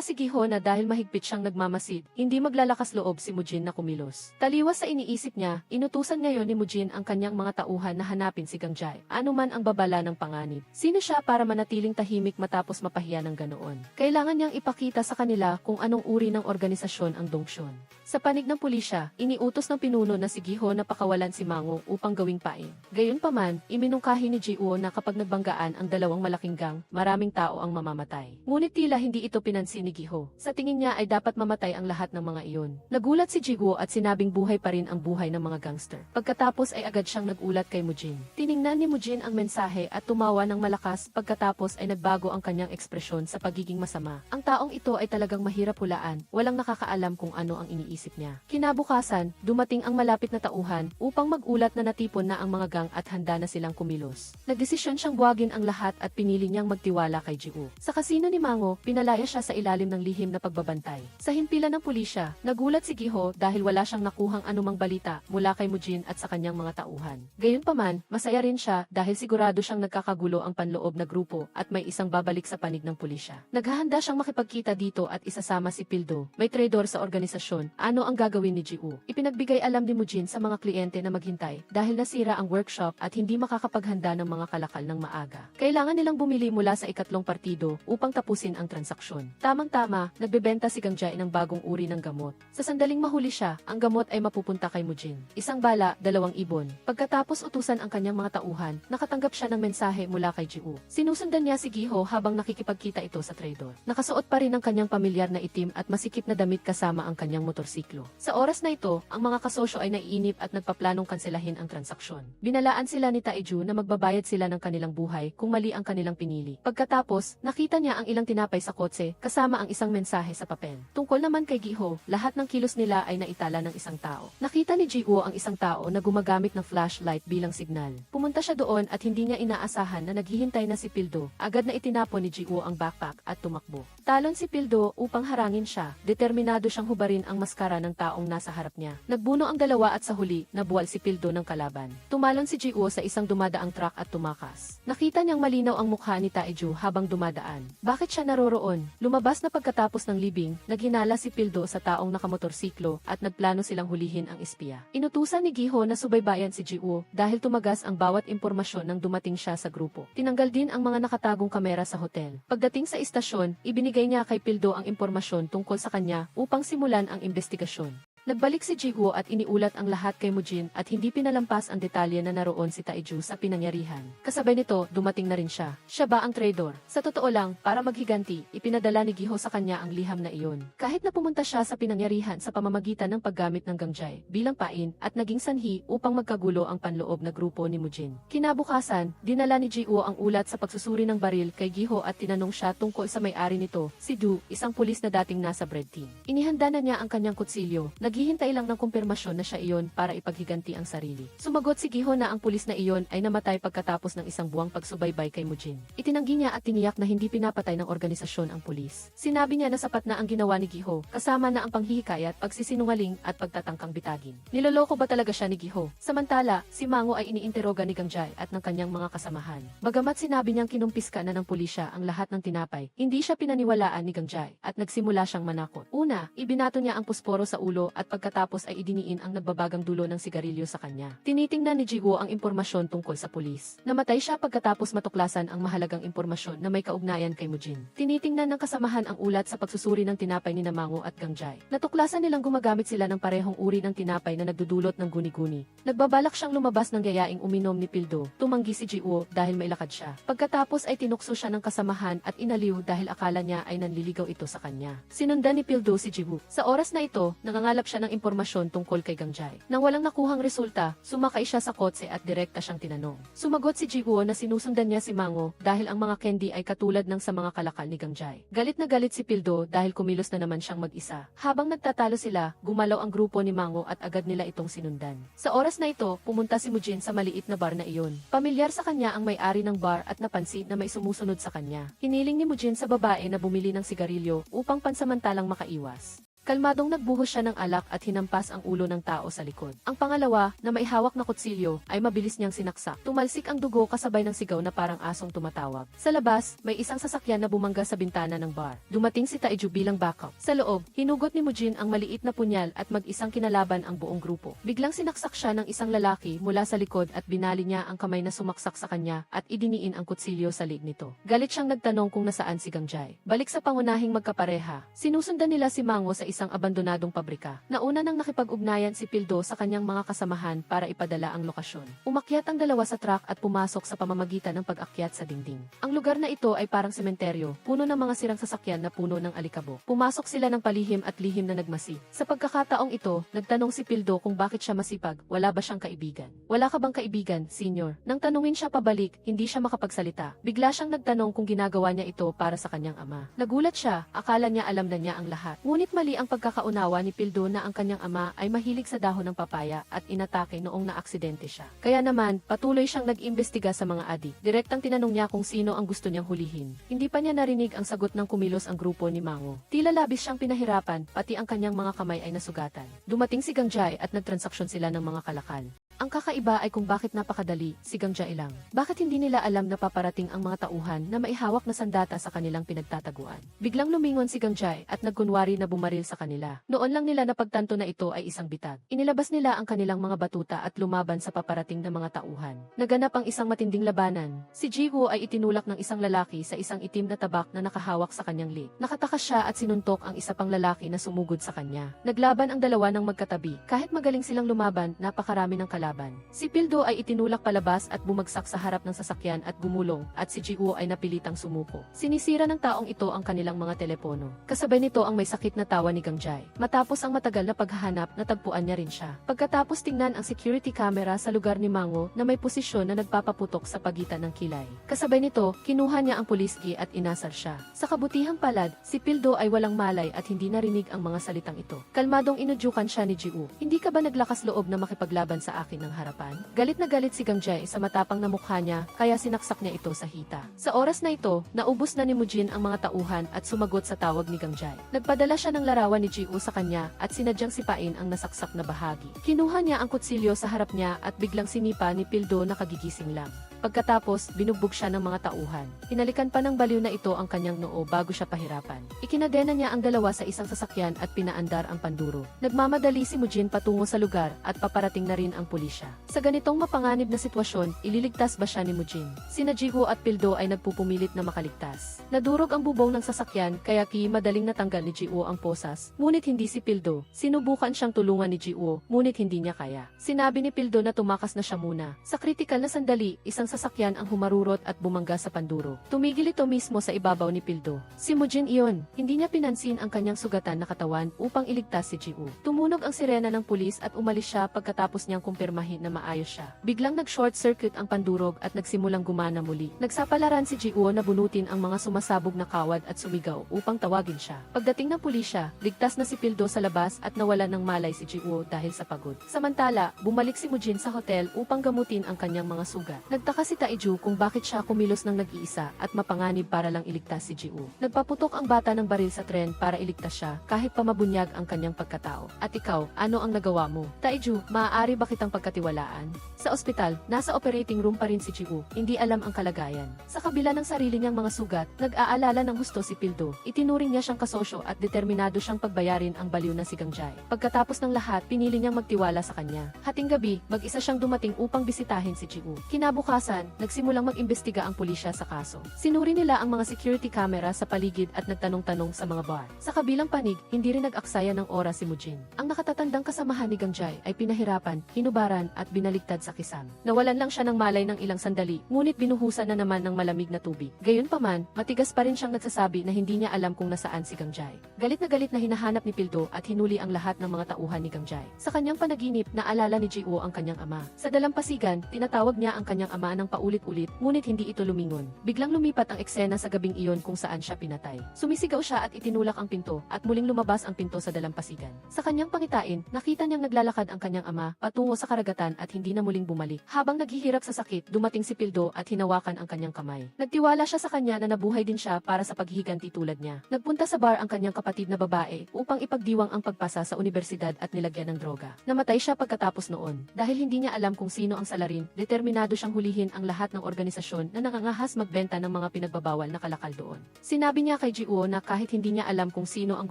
si Giho na dahil mahigpit siyang nagmamasid, hindi maglalakas loob si Mujin na kumilos. Taliwas sa iniisip niya, inutusan ngayon ni Mujin ang kanyang mga tauhan na hanapin si Gangjay, anuman ang babala ng panganib. Sino siya para manatiling tahimik matapos mapahiya ng ganoon? Kailangan niyang ipakita sa kanila kung anong uri ng organisasyon ang Dongshon. Sa panig ng pulisya, iniutos ng pinuno na si Giho na pakawalan si Mango upang gawing pain. Gayunpaman, iminungkahi ni Ji-woo na kapag nagbanggaan ang dalawang malaking gang, maraming tao ang mamamatay. Ngunit tila hindi ito pinansin ni Giho. Sa tingin niya ay dapat mamatay ang lahat ng mga iyon. Nagulat si Ji-woo at sinabing buhay pa rin ang buhay ng mga gangster. Pagkatapos ay agad siyang nagulat kay Mujin. Tiningnan ni Mujin ang mensahe at tumawa ng malakas pagkatapos pagkatapos ay nagbago ang kanyang ekspresyon sa pagiging masama. Ang taong ito ay talagang mahirap hulaan, walang nakakaalam kung ano ang iniisip niya. Kinabukasan, dumating ang malapit na tauhan upang magulat na natipon na ang mga gang at handa na silang kumilos. Nagdesisyon siyang buwagin ang lahat at pinili niyang magtiwala kay Ji-woo. Sa kasino ni Mango, pinalaya siya sa ilalim ng lihim na pagbabantay. Sa himpilan ng pulisya, nagulat si Gi-ho dahil wala siyang nakuhang anumang balita mula kay Mujin at sa kanyang mga tauhan. Gayunpaman, masaya rin siya dahil sigurado siyang nagkakagulo ang panloob na grupo at may isang babalik sa panig ng pulisya. Naghahanda siyang makipagkita dito at isasama si Pildo. May traidor sa organisasyon. Ano ang gagawin ni Ji-woo? Ipinagbigay alam ni Mujin sa mga kliyente na maghintay dahil nasira ang workshop at hindi makakapaghanda ng mga kalakal ng maaga. Kailangan nilang bumili mula sa ikatlong partido upang tapusin ang transaksyon. Tamang-tama, nagbebenta si Gangjay ng bagong uri ng gamot. Sa sandaling mahuli siya, ang gamot ay mapupunta kay Mujin. Isang bala, 2 ibon. Pagkatapos utusan ang kanyang mga tauhan, nakatanggap siya ng mensahe mula kay Ji-woo. Sinusundan niya si Gi-ho habang nakikipagkita ito sa traidor. Nakasuot pa rin ang kanyang pamilyar na itim at masikip na damit kasama ang kanyang motorsiklo. Sa oras na ito, ang mga kasosyo ay naiinip at nagpaplanong kanselahin ang transaksyon. Binalaan sila ni Taeju na magbabayad sila ng kanilang buhay kung mali ang kanilang pinili. Pagkatapos, nakita niya ang ilang tinapay sa kotse kasama ang isang mensahe sa papel. Tungkol naman kay Gi-ho, lahat ng kilos nila ay naitala ng isang tao. Nakita ni Ji-woo ang isang tao na gumagamit ng flashlight bilang signal. Pumunta siya doon at hindi niya inaasahan na naghihintay na si Pildo. Agad na itinapon ni Ji-woo ang backpack at tumakbo. Talon si Pildo upang harangin siya. Determinado siyang hubarin ang maskara ng taong nasa harap niya. Nagbuno ang dalawa at sa huli, nabuwal si Pildo ng kalaban. Tumalon si Ji-woo sa isang dumadaang truck at tumakas. Nakita niyang malinaw ang mukha ni Taeju habang dumadaan. Bakit siya naroroon? Lumabas na pagkatapos ng libing, naghinala si Pildo sa taong nakamotorsiklo at nagplano silang hulihin ang espiya. Inutusan ni Gi-ho na subaybayan si Ji-woo dahil tumagas ang bawat impormasyon nang dumating siya sa grupo. Tinanggal din ang mga nakatagong kamera sa hotel. Pagdating sa istasyon, ibinigay niya kay Pildo ang impormasyon tungkol sa kanya upang simulan ang investigasyon. Nagbalik si Ji-woo at iniulat ang lahat kay Mujin at hindi pinalampas ang detalye na naroon si Taeju sa pinangyarihan. Kasabay nito, dumating na rin siya. Siya ba ang traidor? Sa totoo lang, para maghiganti, ipinadala ni Gi-ho sa kanya ang liham na iyon. Kahit na pumunta siya sa pinangyarihan sa pamamagitan ng paggamit ng Gangjay bilang pain at naging sanhi upang magkagulo ang panloob na grupo ni Mujin. Kinabukasan, dinala ni Ji-woo ang ulat sa pagsusuri ng baril kay Gi-ho at tinanong siya tungkol sa may-ari nito, si Du, isang pulis na dating nasa Red Team. Inihanda na niya ang kanyang kutsilyo. Naghihintay lang ng kumpirmasyon na siya iyon para ipaghiganti ang sarili. Sumagot si Gi-ho na ang pulis na iyon ay namatay pagkatapos ng isang buwang pagsubaybay kay Mujin. Itinanggi niya at tiniyak na hindi pinapatay ng organisasyon ang pulis. Sinabi niya na sapat na ang ginawa ni Gi-ho, kasama na ang panghihikayat, pagsisinungaling at pagtatangkang bitagin. Niloloko ba talaga siya ni Gi-ho? Samantala, si Mango ay iniinteroga ni Gangjay at ng kanyang mga kasamahan. Bagamat sinabi niyang kinumpiska na ng pulisya ang lahat ng tinapay, hindi siya pinaniwalaan ni Gangjay at nagsimula siyang manakot. Una, ibinato niya ang pusporo sa ulo at pagkatapos ay idiniin ang nagbabagang dulo ng sigarilyo sa kanya. Tinitingnan ni Ji-woo ang impormasyon tungkol sa pulis. Namatay siya pagkatapos matuklasan ang mahalagang impormasyon na may kaugnayan kay Mujin. Tinitingnan ng kasamahan ang ulat sa pagsusuri ng tinapay ni Mango at Gangjay. Natuklasan nilang gumagamit sila ng parehong uri ng tinapay na nagdudulot ng guni-guni. Nagbabalak siyang lumabas ng yayaing uminom ni Pildo. Tumanggi si Ji-woo dahil may lakad siya. Pagkatapos ay tinukso siya ng kasamahan at inaliw dahil akala niya ay nanliligaw ito sa kanya. Sinundan ni Pildo si Ji-woo. Sa oras na ito, nangangalap siya ng impormasyon tungkol kay Gangjay. Nang walang nakuhang resulta, sumakay siya sa kotse at direkta siyang tinanong. Sumagot si Ji-woo na sinusundan niya si Mango dahil ang mga candy ay katulad ng sa mga kalakal ni Gangjay. Galit na galit si Pildo dahil kumilos na naman siyang mag-isa. Habang nagtatalo sila, gumalaw ang grupo ni Mango at agad nila itong sinundan. Sa oras na ito, pumunta si Mujin sa maliit na bar na iyon. Pamilyar sa kanya ang may-ari ng bar at napansin na may sumusunod sa kanya. Hiniling ni Mujin sa babae na bumili ng sigarilyo upang pansamantalang makaiwas. Kalmadong nagbuhos siya ng alak at hinampas ang ulo ng tao sa likod. Ang pangalawa, na may hawak na kutsilyo, ay mabilis niyang sinaksak. Tumalsik ang dugo kasabay ng sigaw na parang asong tumatawag. Sa labas, may isang sasakyan na bumangga sa bintana ng bar. Dumating si Taeju bilang backup. Sa loob, hinugot ni Mujin ang maliit na punyal at mag-isang kinalaban ang buong grupo. Biglang sinaksak siya ng isang lalaki mula sa likod at binali niya ang kamay na sumaksak sa kanya at idiniin ang kutsilyo sa liig nito. Galit siyang nagtanong kung nasaan si Gangjay. Balik sa pangunahing magkapareha. Sinusundan nila si Mango sa isang abandonadong pabrika. Nauna nang nakipag-ugnayan si Pildo sa kanyang mga kasamahan para ipadala ang lokasyon. Umakyat ang dalawa sa truck at pumasok sa pamamagitan ng pag-akyat sa dingding. Ang lugar na ito ay parang sementeryo, puno ng mga sirang sasakyan na puno ng alikabok. Pumasok sila ng palihim at lihim na nagmasi. Sa pagkakataong ito, nagtanong si Pildo kung bakit siya masipag, wala ba siyang kaibigan. Wala ka bang kaibigan, senyor? Nang tanungin siya pabalik, hindi siya makapagsalita. Bigla siyang nagtanong kung ginagawa niya ito para sa kanyang ama. Nagulat siya, akala niya alam na niya ang lahat. Ngunit mali ang pagkakaunawa ni Pildo na ang kanyang ama ay mahilig sa dahon ng papaya at inatake noong naaksidente siya. Kaya naman, patuloy siyang nag-imbestiga sa mga adik. Direktang tinanong niya kung sino ang gusto niyang hulihin. Hindi pa niya narinig ang sagot ng kumilos ang grupo ni Mango. Tila labis siyang pinahirapan, pati ang kanyang mga kamay ay nasugatan. Dumating si Gangjay at nagtransaksyon sila ng mga kalakal. Ang kakaiba ay kung bakit napakadali, si Gangjay lang. Bakit hindi nila alam na paparating ang mga tauhan na maihawak na sandata sa kanilang pinagtataguan? Biglang lumingon si Gangjay at nagkunwari na bumaril sa kanila. Noon lang nila napagtanto na ito ay isang bitag. Inilabas nila ang kanilang mga batuta at lumaban sa paparating na mga tauhan. Naganap ang isang matinding labanan. Si Jiwoo ay itinulak ng isang lalaki sa isang itim na tabak na nakahawak sa kanyang leg. Nakatakas siya at sinuntok ang isa pang lalaki na sumugod sa kanya. Naglaban ang dalawa ng magkatabi. Kahit magaling silang lumaban, napakarami ng kalaban. Si Pildo ay itinulak palabas at bumagsak sa harap ng sasakyan at gumulong, at si Jiwoo ay napilitang sumuko. Sinisira ng taong ito ang kanilang mga telepono. Kasabay nito ang may sakit na tawa ni Gangjay. Matapos ang matagal na paghahanap, natagpuan niya rin siya. Pagkatapos tingnan ang security camera sa lugar ni Mango na may posisyon na nagpapaputok sa pagitan ng kilay. Kasabay nito, kinuha niya ang puliski at inasar siya. Sa kabutihang palad, si Pildo ay walang malay at hindi narinig ang mga salitang ito. Kalmadong inudyukan siya ni Jiwoo. Hindi ka ba naglakas loob na makipaglaban sa akin ng harapan? Galit na galit si Gangjay sa matapang na mukha niya, kaya sinaksak niya ito sa hita. Sa oras na ito, naubos na ni Mujin ang mga tauhan at sumagot sa tawag ni Gangjay. Nagpadala siya ng larawan ni Jiwoo sa kanya at sinadyang sipain ang nasaksak na bahagi. Kinuha niya ang kutsilyo sa harap niya at biglang sinipa ni Pildo na kagigising lang. Pagkatapos, binugbog siya ng mga tauhan. Hinalikan pa ng baliw na ito ang kanyang noo bago siya pahirapan. Ikinadena niya ang dalawa sa isang sasakyan at pinaandar ang panduro. Nagmamadali si Mujin patungo sa lugar at paparating na rin ang pulisya. Sa ganitong mapanganib na sitwasyon, ililigtas ba siya ni Mujin? Sina Jiwoo at Pildo ay nagpupumilit na makaligtas. Nadurog ang bubong ng sasakyan kaya madaling natanggal ni Jiwoo ang posas, ngunit hindi si Pildo. Sinubukan siyang tulungan ni Jiwoo, ngunit hindi niya kaya. Sinabi ni Pildo na tumakas na siya muna. Sa kritikal na sandali, isang sasakyan ang humarurot at bumangga sa panduro. Tumigil ito mismo sa ibabaw ni Pildo. Si Mujin iyon, hindi niya pinansin ang kanyang sugatan na katawan upang iligtas si Jiwoo. Tumunog ang sirena ng pulis at umalis siya pagkatapos niyang kumpirmahin na maayos siya. Biglang nag-short circuit ang pandurog at nagsimulang gumana muli. Nagsapalaran si Jiwoo na bunutin ang mga sumasabog na kawad at sumigaw upang tawagin siya. Pagdating ng pulisya, ligtas na si Pildo sa labas at nawalan ng malay si Jiwoo dahil sa pagod. Samantala, bumalik si Mujin sa hotel upang gamutin ang kanyang mga sugat. Nagtaka si Taiju kung bakit siya kumilos ng nag-iisa at mapanganib para lang iligtas si Jiwoo. Nagpaputok ang bata ng baril sa tren para iligtas siya kahit pamabunyag ang kanyang pagkatao. At ikaw, ano ang nagawa mo? Taiju, maaari ba kitang pagkatiwalaan? Sa ospital, nasa operating room pa rin si Jiwoo, hindi alam ang kalagayan. Sa kabila ng sarili niyang mga sugat, nag-aalala ng husto si Pildo. Itinuring niya siyang kasosyo at determinado siyang pagbayarin ang baliw na si Gangjay. Pagkatapos ng lahat, pinili niyang magtiwala sa kanya. Hating gabi, mag-isa siyang dumating upang bisitahin si Jiwoo. Kinabukasan, nagsimulang mag-imbestiga ang pulisya sa kaso. Sinuri nila ang mga security camera sa paligid at nagtanong-tanong sa mga bar. Sa kabilang panig, hindi rin nag-aksaya ng oras si Mujin. Ang nakatatandang kasamahan ni Gangjay ay pinahirapan, hinubaran at binaligtad sa kisam. Nawalan lang siya ng malay ng ilang sandali, ngunit binuhusan na naman ng malamig na tubig. Gayunpaman, matigas pa rin siyang nagsasabi na hindi niya alam kung nasaan si Gangjay. Galit na hinahanap ni Pildo at hinuli ang lahat ng mga tauhan ni Gangjay. Sa kanyang panaginip, naalala ni Jiwoo ang kanyang ama. Sa dalampasigan, tinatawag niya ang kanyang ama ng paulit-ulit, ngunit hindi ito lumingon. Biglang lumipat ang eksena sa gabing iyon kung saan siya pinatay. Sumisigaw siya at itinulak ang pinto, at muling lumabas ang pinto sa dalampasigan. Sa kanyang pangitain, nakita niyang naglalakad ang kanyang ama patungo sa karagatan at hindi na muling bumalik. Habang naghihirap sa sakit, dumating si Pildo at hinawakan ang kanyang kamay. Nagtiwala siya sa kanya na nabuhay din siya para sa paghihiganti tulad niya. Nagpunta sa bar ang kanyang kapatid na babae upang ipagdiwang ang pagpasa sa unibersidad at nilagyan ng droga. Namatay siya pagkatapos noon. Dahil hindi niya alam kung sino ang salarin, determinado siyang hulihin ang lahat ng organisasyon na nangangahas magbenta ng mga pinagbabawal na kalakal doon. Sinabi niya kay Jiwoo na kahit hindi niya alam kung sino ang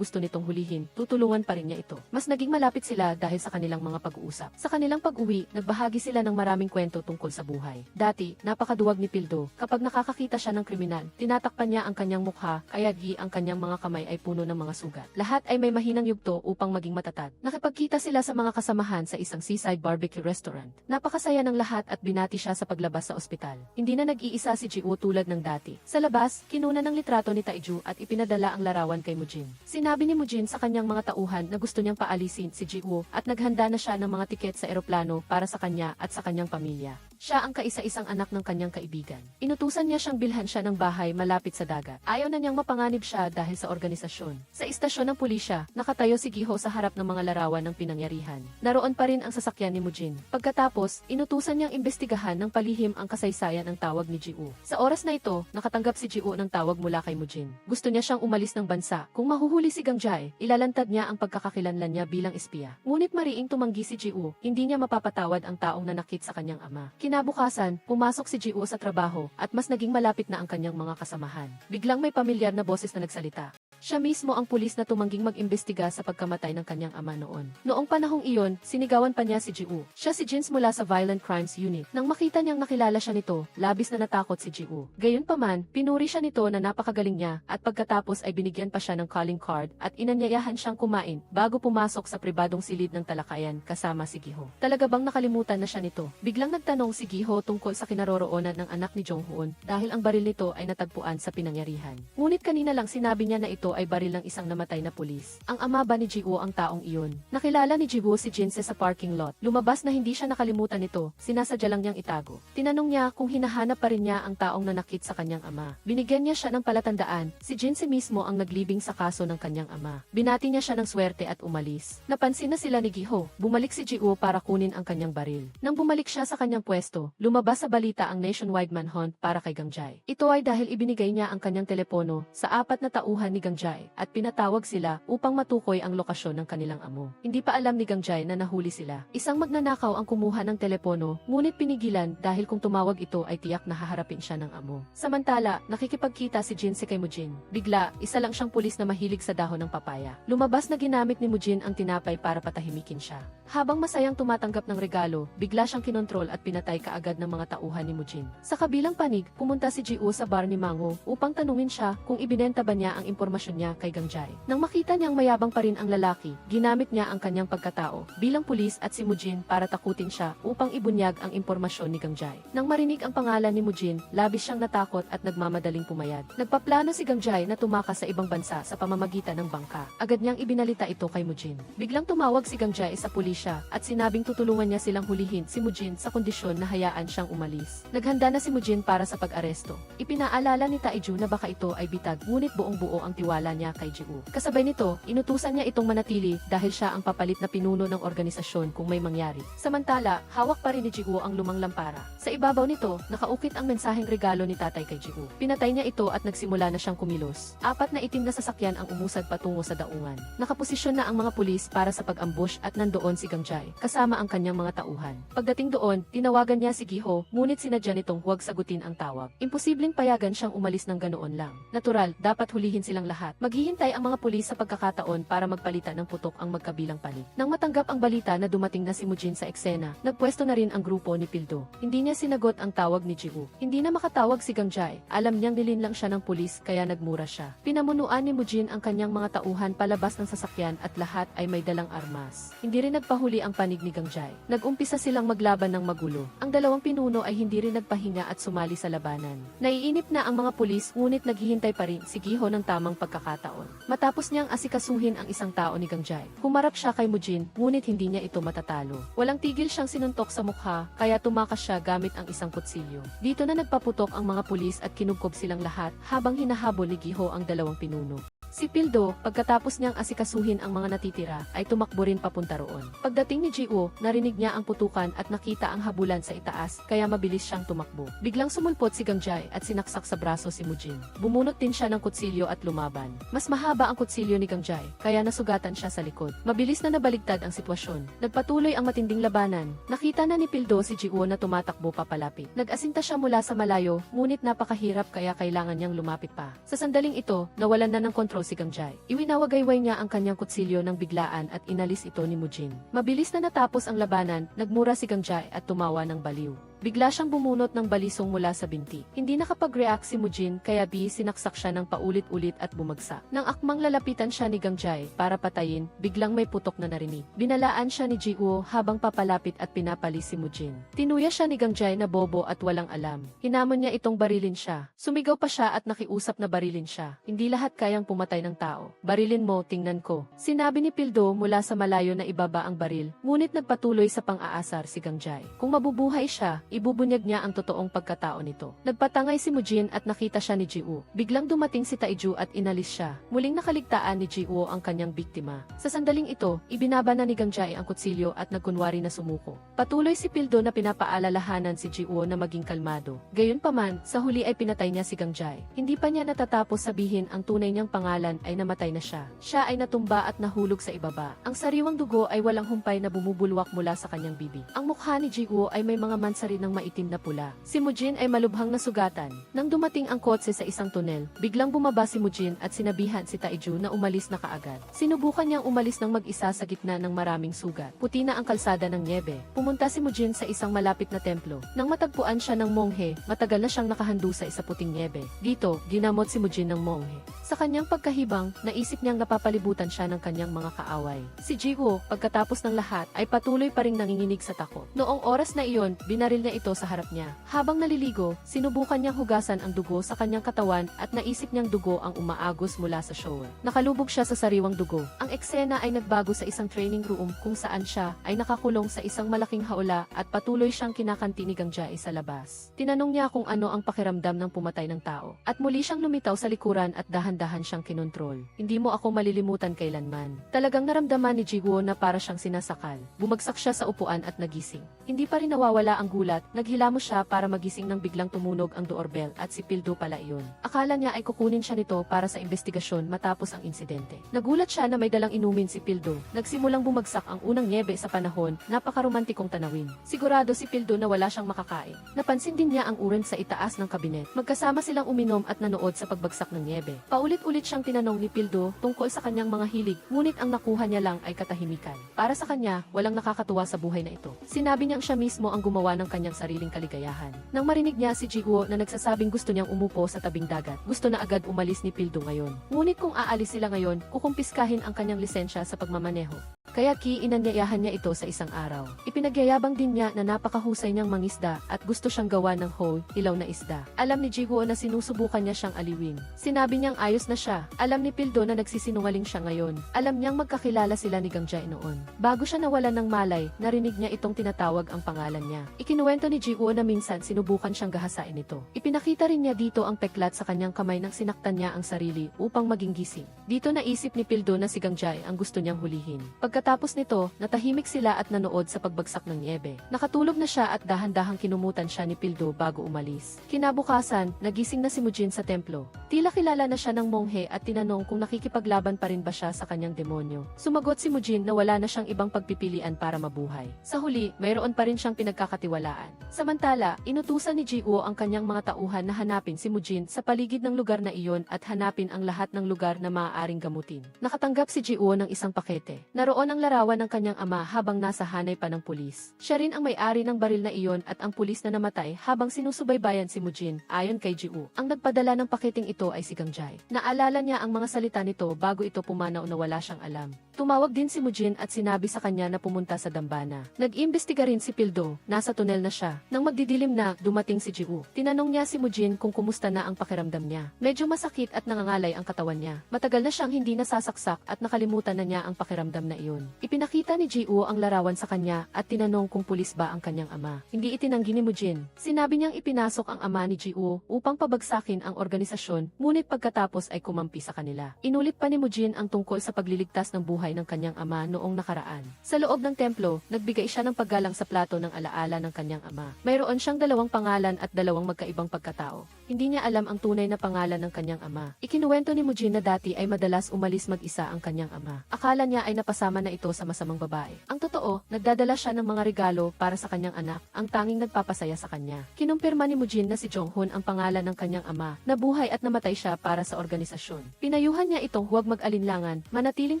gusto nitong hulihin, tutulungan pa rin niya ito. Mas naging malapit sila dahil sa kanilang mga pag-uusap. Sa kanilang pag-uusap, pag-uwi, nagbahagi sila ng maraming kwento tungkol sa buhay. Dati, napakaduwag ni Pildo. Kapag nakakakita siya ng kriminal, tinatakpan niya ang kanyang mukha, kaya ang kanyang mga kamay ay puno ng mga sugat. Lahat ay may mahinang yugto upang maging matatag. Nakipagkita sila sa mga kasamahan sa isang seaside barbecue restaurant. Napakasaya ng lahat at binati siya sa paglabas sa ospital. Hindi na nag-iisa si Ji-woo tulad ng dati. Sa labas, kinuna ng litrato ni Tae-ju at ipinadala ang larawan kay Mujin. Sinabi ni Mujin sa kanyang mga tauhan na gusto niyang paalisin si Ji-woo at naghanda na siya ng mga tiket sa eroplano para sa kanya at sa kanyang pamilya. Siya ang kaisa-isang anak ng kanyang kaibigan. Inutusan niya siyang bilhan siya ng bahay malapit sa dagat. Ayaw na niyang mapanganib siya dahil sa organisasyon. Sa istasyon ng pulisya, nakatayo si Giho sa harap ng mga larawan ng pinangyarihan. Naroon pa rin ang sasakyan ni Mujin. Pagkatapos, inutusan niyang imbestigahan ng palihim ang kasaysayan ng tawag ni Ji-woo. Sa oras na ito, nakatanggap si Ji-woo ng tawag mula kay Mujin. Gusto niya siyang umalis ng bansa. Kung mahuhuli si Gang-jae, ilalantad niya ang pagkakakilanlan niya bilang espiya. Ngunit mariing tumanggi si Ji-woo, hindi niya mapapatawad ang taong nanakit sa kanyang ama. Kinabukasan, pumasok si Ji-woo sa trabaho at mas naging malapit na ang kanyang mga kasamahan. Biglang may pamilyar na boses na nagsalita. Siya mismo ang pulis na tumangging mag-imbestiga sa pagkamatay ng kanyang ama noon. Noong panahong iyon, sinigawan pa niya si Ji-woo. Siya si Jins mula sa Violent Crimes Unit. Nang makita niyang nakilala siya nito, labis na natakot si Ji-woo. Gayunpaman, pinuri siya nito na napakagaling niya at pagkatapos ay binigyan pa siya ng calling card at inanyayahan siyang kumain bago pumasok sa pribadong silid ng talakayan kasama si Giho. Talaga bang nakalimutan na siya nito? Biglang nagtanong si Giho tungkol sa kinaroroonan ng anak ni Jong-hoon dahil ang baril nito ay natagpuan sa pinangyarihan. Ngunit kanina lang sinabi niya na ito ay baril ng isang namatay na pulis. Ang ama ba ni Ji-woo ang taong iyon? Nakilala ni Ji-woo si Jinse sa parking lot. Lumabas na hindi siya nakalimutan nito, sinasadya lang niyang itago. Tinanong niya kung hinahanap pa rin niya ang taong nanakit sa kanyang ama. Binigyan niya siya ng palatandaan, si Jinse mismo ang naglibing sa kaso ng kanyang ama. Binati niya siya ng swerte at umalis. Napansin na sila ni Giho. Bumalik si Ji-woo para kunin ang kanyang baril. Nang bumalik siya sa kanyang pwesto, lumabas sa balita ang nationwide manhunt para kay Gang-jae. Ito ay dahil ibinigay niya ang kanyang telepono sa 4 na tauhan ni Gang-jae at pinatawag sila upang matukoy ang lokasyon ng kanilang amo. Hindi pa alam ni Gang-jae na nahuli sila. Isang magnanakaw ang kumuha ng telepono, ngunit pinigilan dahil kung tumawag ito ay tiyak na haharapin siya ng amo. Samantala, nakikipagkita si Jinse kay Mujin. Bigla, isa lang siyang pulis na mahilig sa dahon ng papaya. Lumabas na ginamit ni Mujin ang tinapay para patahimikin siya. Habang masayang tumatanggap ng regalo, bigla siyang kinontrol at pinatay kaagad ng mga tauhan ni Mujin. Sa kabilang panig, pumunta si Ji-woo sa bar ni Mango upang tanungin siya kung ibinenta ba niya ang impormasyon niya kay Gang-jae. Nang makita niyang mayabang pa rin ang lalaki, ginamit niya ang kanyang pagkatao bilang pulis at si Mujin para takutin siya upang ibunyag ang impormasyon ni Gang-jae. Nang marinig ang pangalan ni Mujin, labis siyang natakot at nagmamadaling pumayag. Nagpaplano si Gang-jae na tumakas sa ibang bansa sa pamamagitan ng bangka. Agad niyang ibinalita ito kay Mujin. Biglang tumawag si Gang-jae sa pulisya at sinabing tutulungan niya silang hulihin si Mujin sa kondisyon na hayaan siyang umalis. Naghanda na si Mujin para sa pag-aresto. Ipinaalala ni Tae-ju na baka ito ay bitag, ngunit buong-buo ang tiwala niya kay Ji-woo. Kasabay nito, inutusan niya itong manatili dahil siya ang papalit na pinuno ng organisasyon kung may mangyari. Samantala, hawak pa rin ni Ji-woo ang lumang lampara. Sa ibabaw nito, nakaukit ang mensaheng regalo ni tatay kay Ji-woo. Pinatay niya ito at nagsimula na siyang kumilos. 4 na itim na sasakyan ang umusad patungo sa daungan. Nakaposisyon na ang mga pulis para sa pag-ambush at nandoon si Gang-jae, kasama ang kanyang mga tauhan. Pagdating doon, tinawagan niya si Giho, ngunit sinadya nitong huwag sagutin ang tawag. Imposibleng payagan siyang umalis ng ganoon lang. Natural, dapat hulihin silang lahat. Maghihintay ang mga pulis sa pagkakataon para magpalitan ng putok ang magkabilang panig. Nang matanggap ang balita na dumating na si Mujin sa eksena, nagpwesto na rin ang grupo ni Pildo. Hindi niya sinagot ang tawag ni Ji-woo. Hindi na makatawag si Gang-jae. Alam niyang nilinlang siya ng pulis kaya nagmura siya. Pinamunuan ni Mujin ang kanyang mga tauhan palabas ng sasakyan at lahat ay may dalang armas. Hindi rin nagpahuli ang panig ni Gang-jae. Nag-umpisa silang maglaban ng magulo. Ang dalawang pinuno ay hindi rin nagpahinga at sumali sa labanan. Naiinip na ang mga pulis ngunit naghihintay pa rin si Giho ng tamang pagkakataon. Matapos niyang asikasuhin ang isang tao ni Gang-jae, humarap siya kay Mujin ngunit hindi niya ito matatalo. Walang tigil siyang sinuntok sa mukha kaya tumakas siya gamit ang isang kutsilyo. Dito na nagpaputok ang mga pulis at kinubkob silang lahat habang hinahabol ni Giho ang dalawang pinuno. Si Pildo, pagkatapos niyang asikasuhin ang mga natitira, ay tumakbo rin papunta roon. Pagdating ni Ji-woo, narinig niya ang putukan at nakita ang habulan sa itaas, kaya mabilis siyang tumakbo. Biglang sumulpot si Gang-jae at sinaksak sa braso si Mujin. Bumunot din siya ng kutsilyo at lumaban. Mas mahaba ang kutsilyo ni Gang-jae, kaya nasugatan siya sa likod. Mabilis na nabaligtad ang sitwasyon. Nagpatuloy ang matinding labanan. Nakita na ni Pildo si Ji-woo na tumatakbo papalapit. Nag-asinta siya mula sa malayo, ngunit napakahirap kaya kailangan niyang lumapit pa. Sa sandaling ito, nawalan na ng kontrol sumigaw si Gangjay. Iwinawagayway niya ang kanyang kutsilyo ng biglaan at inalis ito ni Mujin. Mabilis na natapos ang labanan, nagmura si Gangjay at tumawa ng baliw. Bigla siyang bumunot ng balisong mula sa binti. Hindi nakapag-react si Mujin kaya sinaksak siya ng paulit-ulit at bumagsak. Nang akmang lalapitan siya ni Gangjay para patayin, biglang may putok na narinig. Binalaan siya ni Ji-woo habang papalapit at pinapalis si Mujin. Tinuya siya ni Gangjay na bobo at walang alam. Hinamon niya itong barilin siya. Sumigaw pa siya at nakiusap na barilin siya. Hindi lahat kayang pumatay ng tao. Barilin mo, tingnan ko. Sinabi ni Pildo mula sa malayo na ibaba ang baril, ngunit nagpatuloy sa pang-aasar si Gangjay. Kung mabubuhay siya, ibubunyag niya ang totoong pagkatao nito. Nagpatangay si Mujin at nakita siya ni Ji-woo. Biglang dumating si Taiju at inalis siya. Muling nakaligtaan ni Ji-woo ang kanyang biktima. Sa sandaling ito, ibinaba na ni Gangjay ang kutsilyo at nagkunwari na sumuko. Patuloy si Pildo na pinapaalalahanan si Ji-woo na maging kalmado. Gayunpaman, sa huli ay pinatay niya si Gangjay. Hindi pa niya natatapos sabihin ang tunay niyang pangalan ay namatay na siya. Siya ay natumba at nahulog sa ibaba. Ang sariwang dugo ay walang humpay na bumubulwak mula sa kanyang bibig. Ang mukha ni Ji-woo ay may mga mansarin ng maitim na pula. Si Mujin ay malubhang nasugatan. Nang dumating ang kotse sa isang tunel, biglang bumaba si Mujin at sinabihan si Taiju na umalis na kaagad. Sinubukan niyang umalis ng mag-isa sa gitna ng maraming sugat. Puti na ang kalsada ng niebe. Pumunta si Mujin sa isang malapit na templo. Nang matagpuan siya ng monghe, matagal na siyang nakahandusay sa puting niebe. Dito, ginamot si Mujin ng monghe. Sa kanyang pagkahibang, naisip niyang napapalibutan siya ng kanyang mga kaaway. Si Ji-woo, pagkatapos ng lahat, ay patuloy pa ring nanginginig sa takot. Noong oras na iyon, binaril niya ito sa harap niya. Habang naliligo, sinubukan niyang hugasan ang dugo sa kanyang katawan at naisip niyang dugo ang umaagos mula sa shower. Nakalubog siya sa sariwang dugo. Ang eksena ay nagbago sa isang training room kung saan siya ay nakakulong sa isang malaking haula at patuloy siyang kinakanti ni Gangjay sa labas. Tinanong niya kung ano ang pakiramdam ng pumatay ng tao. At muli siyang lumitaw sa likuran at dahan-dahan siyang kinontrol. Hindi mo ako malilimutan kailanman. Talagang naramdaman ni Ji-woo na para siyang sinasakal. Bumagsak siya sa upuan at nagising. Hindi pa rin nawawala ang gulat, naghilamos siya para magising nang biglang tumunog ang doorbell at si Pildo pala iyon. Akala niya ay kukunin siya nito para sa investigasyon matapos ang insidente. Nagulat siya na may dalang inumin si Pildo. Nagsimulang bumagsak ang unang niebe sa panahon, napakaromantikong tanawin. Sigurado si Pildo na wala siyang makakain. Napansin din niya ang uran sa itaas ng kabinet. Magkasama silang uminom at nanood sa pagbagsak ng niebe. Paulit-ulit siyang tinanong ni Pildo tungkol sa kanyang mga hilig, ngunit ang nakuha niya lang ay katahimikan. Para sa kanya, walang nakakatuwa sa buhay na ito. Sinabi niyang siya mismo ang gumawa ng kanyang sariling kaligayahan. Nang marinig niya si Ji-woo na nagsasabing gusto niyang umupo sa tabing dagat, gusto na agad umalis ni Pildo ngayon. Ngunit kung aalis sila ngayon, kukumpiskahin ang kanyang lisensya sa pagmamaneho. Kaya inanyayahan niya ito sa isang araw. Ipinagyayabang din niya na napakahusay niyang mangisda at gusto siyang gawa ng whole, ilaw na isda. Alam ni Ji-woo na sinusubukan niya siyang aliwin. Sinabi niyang ayos na siya. Alam ni Pildo na nagsisinungaling siya ngayon. Alam niyang magkakilala sila ni Gangjay noon. Bago siya nawalan ng malay, narinig niya itong tinatawag ang pangalan niya. Ikinuwento ni Ji-woo na minsan sinubukan siyang gahasain ito. Ipinakita rin niya dito ang peklat sa kanyang kamay nang sinaktan niya ang sarili upang maging gising. Dito naisip ni Pildo na si Gangjay ang gusto niyang hulihin. Pagkatapos nito, natahimik sila at nanood sa pagbagsak ng niebe. Nakatulog na siya at dahan-dahang kinumutan siya ni Pildo bago umalis. Kinabukasan, nagising na si Mujin sa templo. Tila kilala na siya ng monghe at tinanong kung nakikipaglaban pa rin ba siya sa kanyang demonyo. Sumagot si Mujin na wala na siyang ibang pagpipilian para mabuhay. Sa huli, mayroon pa rin siyang pinagkakatiwalaan. Samantala, inutusan ni Ji-woo ang kanyang mga tauhan na hanapin si Mujin sa paligid ng lugar na iyon at hanapin ang lahat ng lugar na maaaring gamutin. Nakatanggap si Ji-woo ng isang pakete. Naroon ang larawan ng kanyang ama habang nasa hanay pa ng pulis. Siya rin ang may-ari ng baril na iyon at ang pulis na namatay habang sinusubaybayan si Mujin. Ayon kay Ji-woo, ang nagpadala ng paketing ito ay si Gangjay. Naalala niya ang mga salita nito bago ito pumanaw na wala siyang alam. Tumawag din si Mujin at sinabi sa kanya na pumunta sa dambana. Nag-imbestiga rin si Pildo. Nasa tunel na siya. Nang magdidilim na, dumating si Ji-woo. Tinanong niya si Mujin kung kumusta na ang pakiramdam niya. Medyo masakit at nangangalay ang katawan niya. Matagal na siyang hindi nasasaksak at nakalimutan na niya ang pakiramdam na iyon. Ipinakita ni Ji-woo ang larawan sa kanya at tinanong kung pulis ba ang kanyang ama. Hindi itinanggi ni Mujin. Sinabi niyang ipinasok ang ama ni Ji-woo upang pabagsakin ang organisasyon, ngunit pagkatapos ay kumampi sa kanila. Inulit pa ni Mujin ang tungkol sa pagliligtas ng buhay buhay ng kanyang ama noong nakaraan. Sa loob ng templo, nagbigay siya ng paggalang sa plato ng alaala ng kanyang ama. Mayroon siyang 2 pangalan at 2 magkaibang pagkatao. Hindi niya alam ang tunay na pangalan ng kanyang ama. Ikinuwento ni Mujin na dati ay madalas umalis mag-isa ang kanyang ama. Akala niya ay napasama na ito sa masamang babae. Ang totoo, nagdadala siya ng mga regalo para sa kanyang anak, ang tanging nagpapasaya sa kanya. Kinumpirma ni Mujin na si Jonghun ang pangalan ng kanyang ama, nabuhay at namatay siya para sa organisasyon. Pinayuhan niya itong huwag mag-alinlangan, manatiling